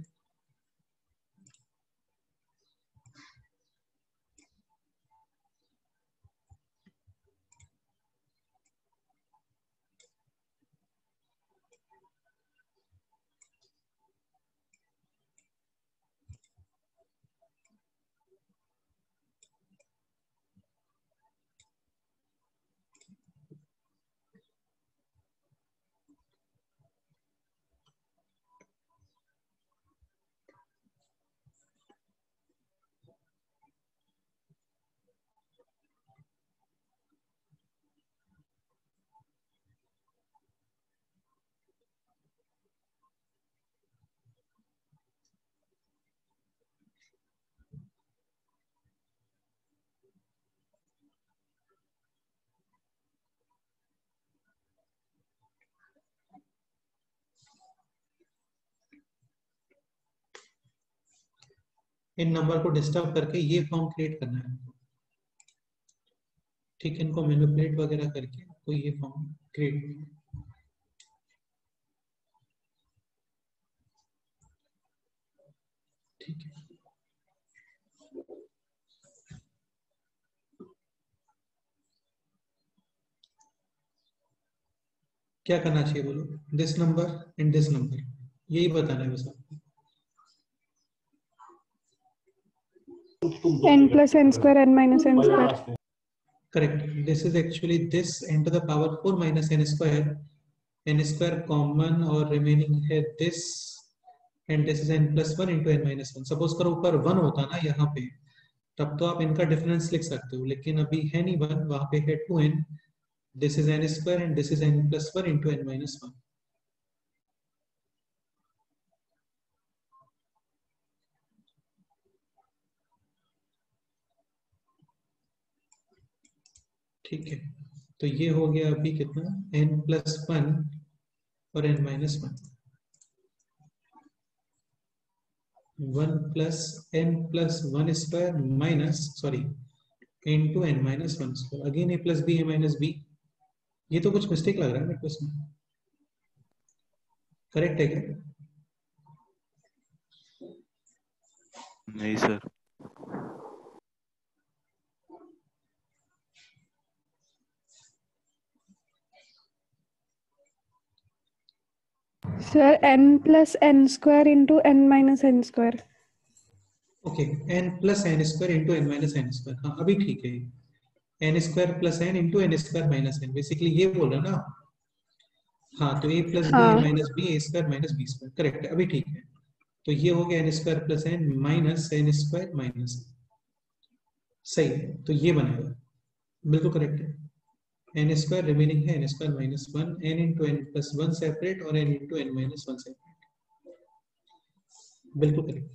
इन नंबर को डिस्टर्ब करके ये फॉर्म क्रिएट करना है हमको। ठीक है, इनको मैनिपुलेट वगैरह करके आपको ये फॉर्म क्रिएट करना है। ठीक है, क्या करना चाहिए बोलो? This number and this number, यही बताना है बस आपको। n plus n square n minus n square. Correct. This is actually this n to the power 4 minus n square common और remaining है this, and this is n plus 1 into n minus 1. Suppose करो ऊपर 1 होता ना यहाँ पे, तब तो आप इनका डिफरेंस लिख सकते हो, लेकिन अभी है नहीं 1, वहां पे है 2n. This is n square and this is n plus 1 into n minus 1. ठीक है, तो ये हो गया अभी कितना, n plus 1 और n minus 1. 1 plus n plus 1 square minus sorry into n minus 1 square, again a plus b a minus b. ये तो कुछ मिस्टेक लग रहा है मेरे को इसमें, करेक्ट है क्या? नहीं sir. Sir, n plus n square into n minus n square. Okay, n plus n square into n minus n square, हाँ अभी ठीक है। n square plus n into n square minus n, basically ये बोल रहा ना। हाँ, तो a plus b a minus b a square minus b square, correct है, अभी ठीक है। तो ये हो गया n square plus n minus n square minus n, सही है, तो ये बनेगा, बिल्कुल करेक्ट है। n स्क्वायर रिमेनिंग है n square minus 1, n into n plus 1 separate और n into n minus 1 separate, बिल्कुल करेक्ट।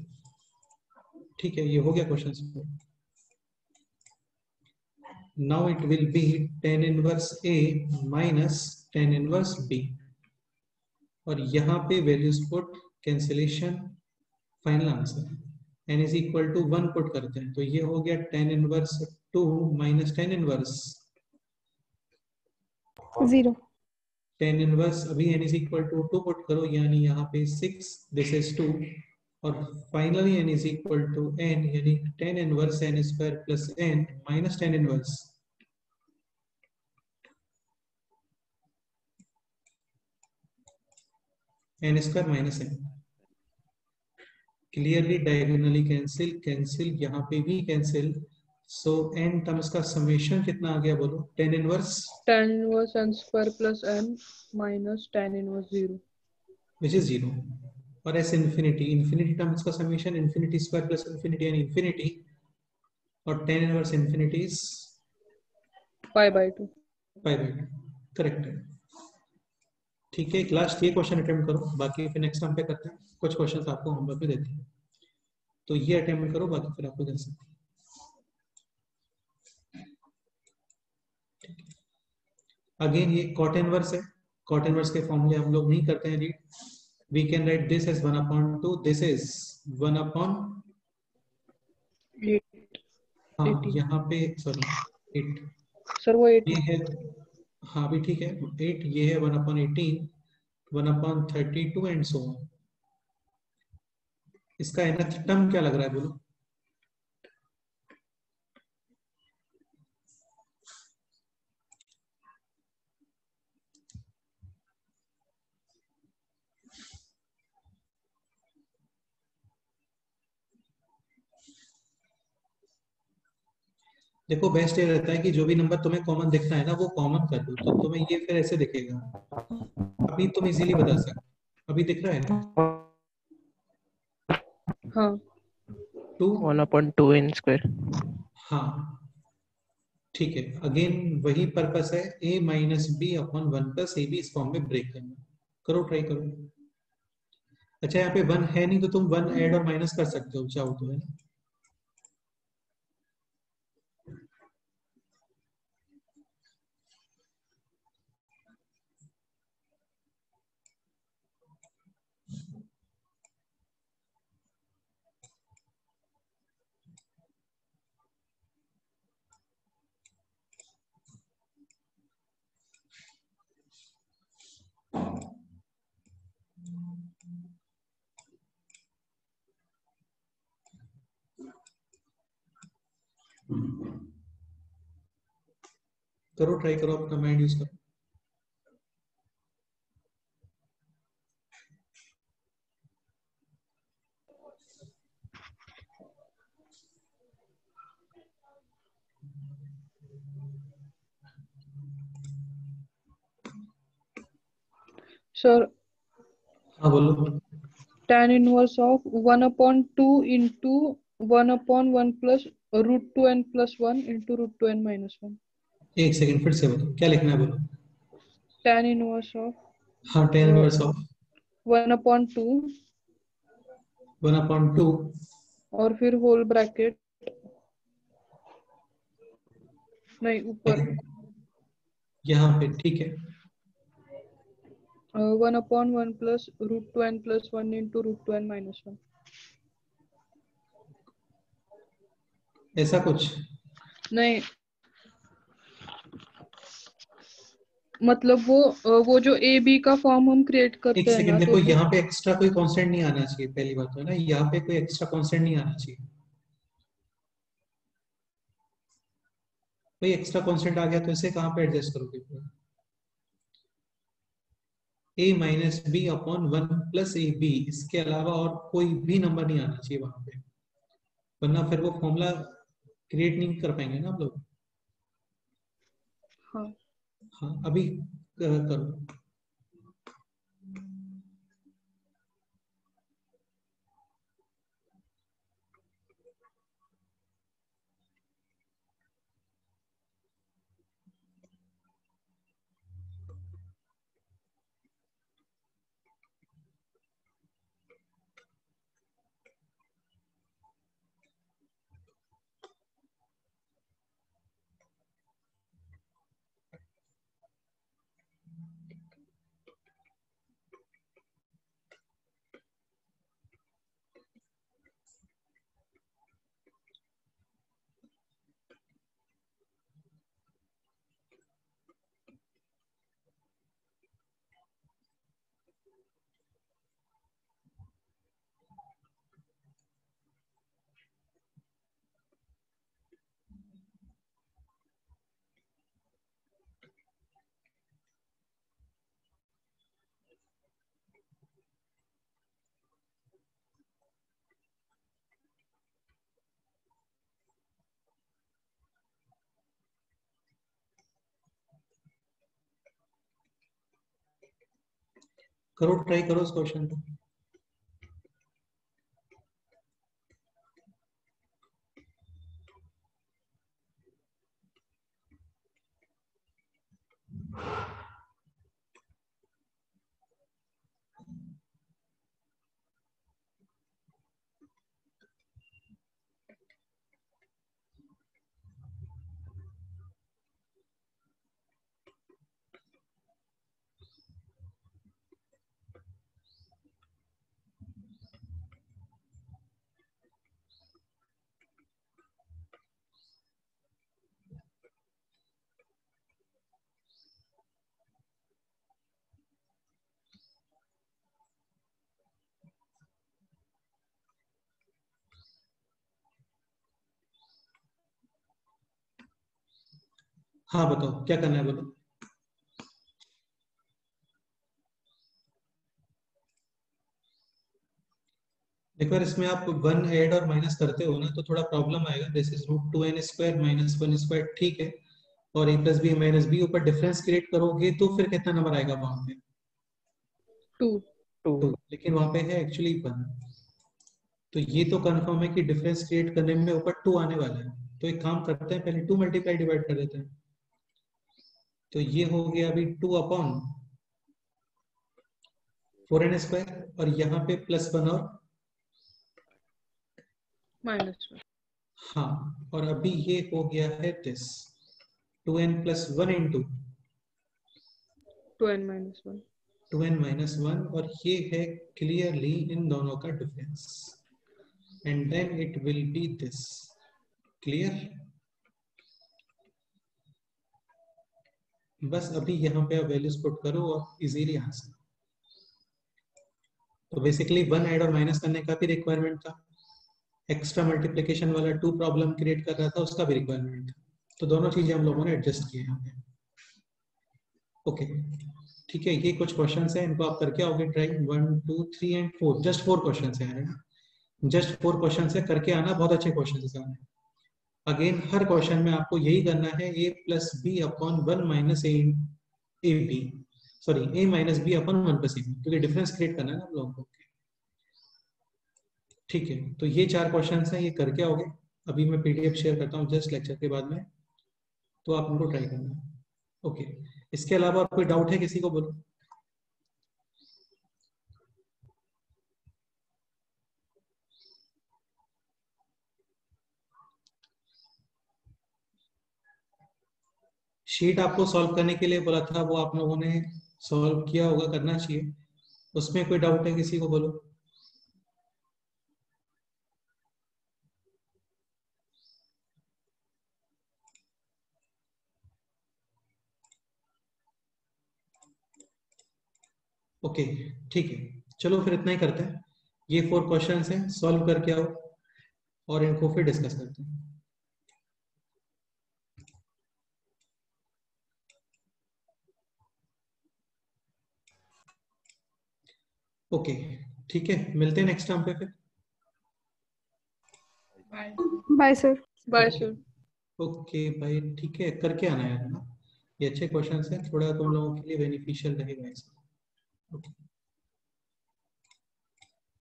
ठीक है, ये हो गया question. Now it will be tan inverse a minus tan inverse b, और यहाँ पे values put, cancellation, final answer n is equal to 1 put करते हैं, तो ये हो गया tan inverse 2 minus tan inverse 0. tan inverse, अभी n is equal to 2 put करो, यानी यहाँ पे 6, दिस इज 2, और finally n is equal to n, यानी tan inverse n square plus n minus tan inverse n square minus n। Clearly diagonally cancel, cancel यहाँ पे भी कैंसिल, सो n टर्म्स का समेशन कितना आ गया बोलो? tan inverse n square plus n minus tan inverse 0. which is 0, और s infinity, infinity terms का summation infinity square plus infinity यानी इंफिनिटी, और tan inverse infinity is pi by 2. Pi by 2, correct है। ठीक है, एक लास्ट ये question attempt करो, बाकी फिर नेक्स्ट टाइम पे करते हैं। कुछ क्वेश्चंस आपको होमवर्क में देते हैं, तो ये अटेम्प्ट करो, बाकी फिर आपको दे सकते हैं। अगेन ये कॉट इनवर्स है, कॉट इनवर्स के फॉर्मूले हम लोग नहीं करते हैं read. We can write this as 1/2, this is 1/, 8. हाँ 18. यहाँ पे सॉरी 8, सर वो 8 ये है. है, हाँ भी ठीक है 8, ये है 1/18, 1/32 एंड सो ऑन। इसका nth टर्म क्या लग रहा है बोलो? देखो बेस्ट ये रहता है कि जो भी नंबर तुम्हें कॉमन दिखता है ना, वो कॉमन कर दो, तो तुम्हें ये फिर ऐसे दिखेगा, अभी तुम इजीली बता सकते, अभी दिख रहा है ना हाँ 2, 1/2 n square. हाँ ठीक है। अगेन वही पर्पस है, a minus b upon 1 plus a b, इस फॉर्म में ब्रेक करना। करो, ट्राई करो। अच्छा यहाँ पे 1 है नहीं, तो तुम 1 ऐड और माइनस कर सकते हो चाहो तो, है ना। करो, ट्राई करो, अपना माइंड यूज करो। सर हाँ बोलो। tan inverse of 1/2 into 1/1 plus √2n plus 1 into √2n minus 1. एक सेकंड फिर से बोलो, क्या लिखना है बोलो। tan inverse of हाँ, tan इनवर्स ऑफ 1/2 1/2 और फिर होल ब्रैकेट, नहीं ऊपर यहाँ पे, ठीक है। 1/1 plus √2n plus 1 into √2n minus 1. ऐसा कुछ नहीं मतलब वो जो ए बी का फॉर्म हम क्रिएट एक करते हैं सेकंड, ना, देखो तो यहाँ पे एक्स्ट्रा कोई कांस्टेंट नहीं आना चाहिए, पहली बात तो है ना, यहाँ पे कोई एक्स्ट्रा कांस्टेंट नहीं आना चाहिए। कोई एक्स्ट्रा कांस्टेंट आ गया तो इसे कहाँ पे एडजस्ट करोगे? a minus b upon 1 plus a b, इसके अलावा और कोई भी नंबर नहीं आना चाहिए वहां पे, वरना फिर वो फॉर्मूला क्रिएट नहीं कर पाएंगे ना हम लोग। हाँ हाँ, अभी करो। करो, ट्राई करो इस क्वेश्चन को। हाँ बताओ क्या करना है बोलो। देखो यार, इसमें आप 1 ऐड और माइनस करते हो ना तो थोड़ा प्रॉब्लम आएगा। This is √2n square minus 1 square, ठीक है, और a plus b minus b, ऊपर डिफरेंस क्रिएट करोगे तो फिर कितना नंबर आएगा वहां पे? 2. 2, लेकिन वहां पे है एक्चुअली 1। तो ये तो कंफर्म है कि डिफरेंस क्रिएट करने में ऊपर 2 आने वाला है। तो एक काम करते हैं, पहले 2 मल्टीप्लाई डिवाइड कर देते हैं। तो ये हो गया अभी 2 अपॉन 4n स्क्वायर, और यहाँ पे +1 और -1. हाँ, और अभी ये हो गया है this 2n plus 1 into 2n minus 1. 2n minus 1, और ये है क्लियरली इन दोनों का difference, and then it will be this. Clear? बस अभी यहाँ पे आप वैल्यूज पुट करो और इजीली आंसर। तो बेसिकली 1 ऐड और माइनस करने का भी रिक्वायरमेंट था, एक्स्ट्रा मल्टीप्लिकेशन वाला 2 प्रॉब्लम क्रिएट कर रहा था, उसका भी रिक्वायरमेंट था। तो दोनों चीजें हम लोगों ने एडजस्ट किए हैं। ओके ठीक है, ये कुछ क्वेश्चंस हैं, इनको आप करके आओगे ट्राई। 1 2 3 एंड 4, जस्ट 4 क्वेश्चंस हैं, जस्ट 4 क्वेश्चंस है, करके आना, बहुत अच्छे क्वेश्चंस हैं। अगेन हर क्वेश्चन में आपको यही करना है, a plus b upon 1 minus a b, sorry a minus b upon 1 plus a b, क्योंकि डिफरेंस क्रिएट करना है ना आप लोगों को। ठीक है, तो ये 4 क्वेश्चंस हैं, ये करके आओगे। अभी मैं पीडीएफ शेयर करता हूँ जस्ट लेक्चर के बाद में, तो आप उनको ट्राई करना। ओके, इसके अलावा कोई डाउट है किसी को, बोलो। शीट आपको सॉल्व करने के लिए बोला था, वो आप लोगों ने सॉल्व किया होगा, करना चाहिए। उसमें कोई डाउट है किसी को, बोलो। ओके ठीक है, चलो फिर इतना ही करते हैं। ये 4 क्वेश्चंस हैं, सॉल्व करके आओ और इनको फिर डिस्कस करते हैं। ओके ठीक है, मिलते हैं नेक्स्ट टाइम पे फिर। Bye sir. Bye sir. Okay भाई, ठीक है, करके आना यार, है ना। ये अच्छे क्वेश्चंस हैं, थोड़ा तुम लोगों के लिए बेनिफिशियल रहेगा इसका। ओके।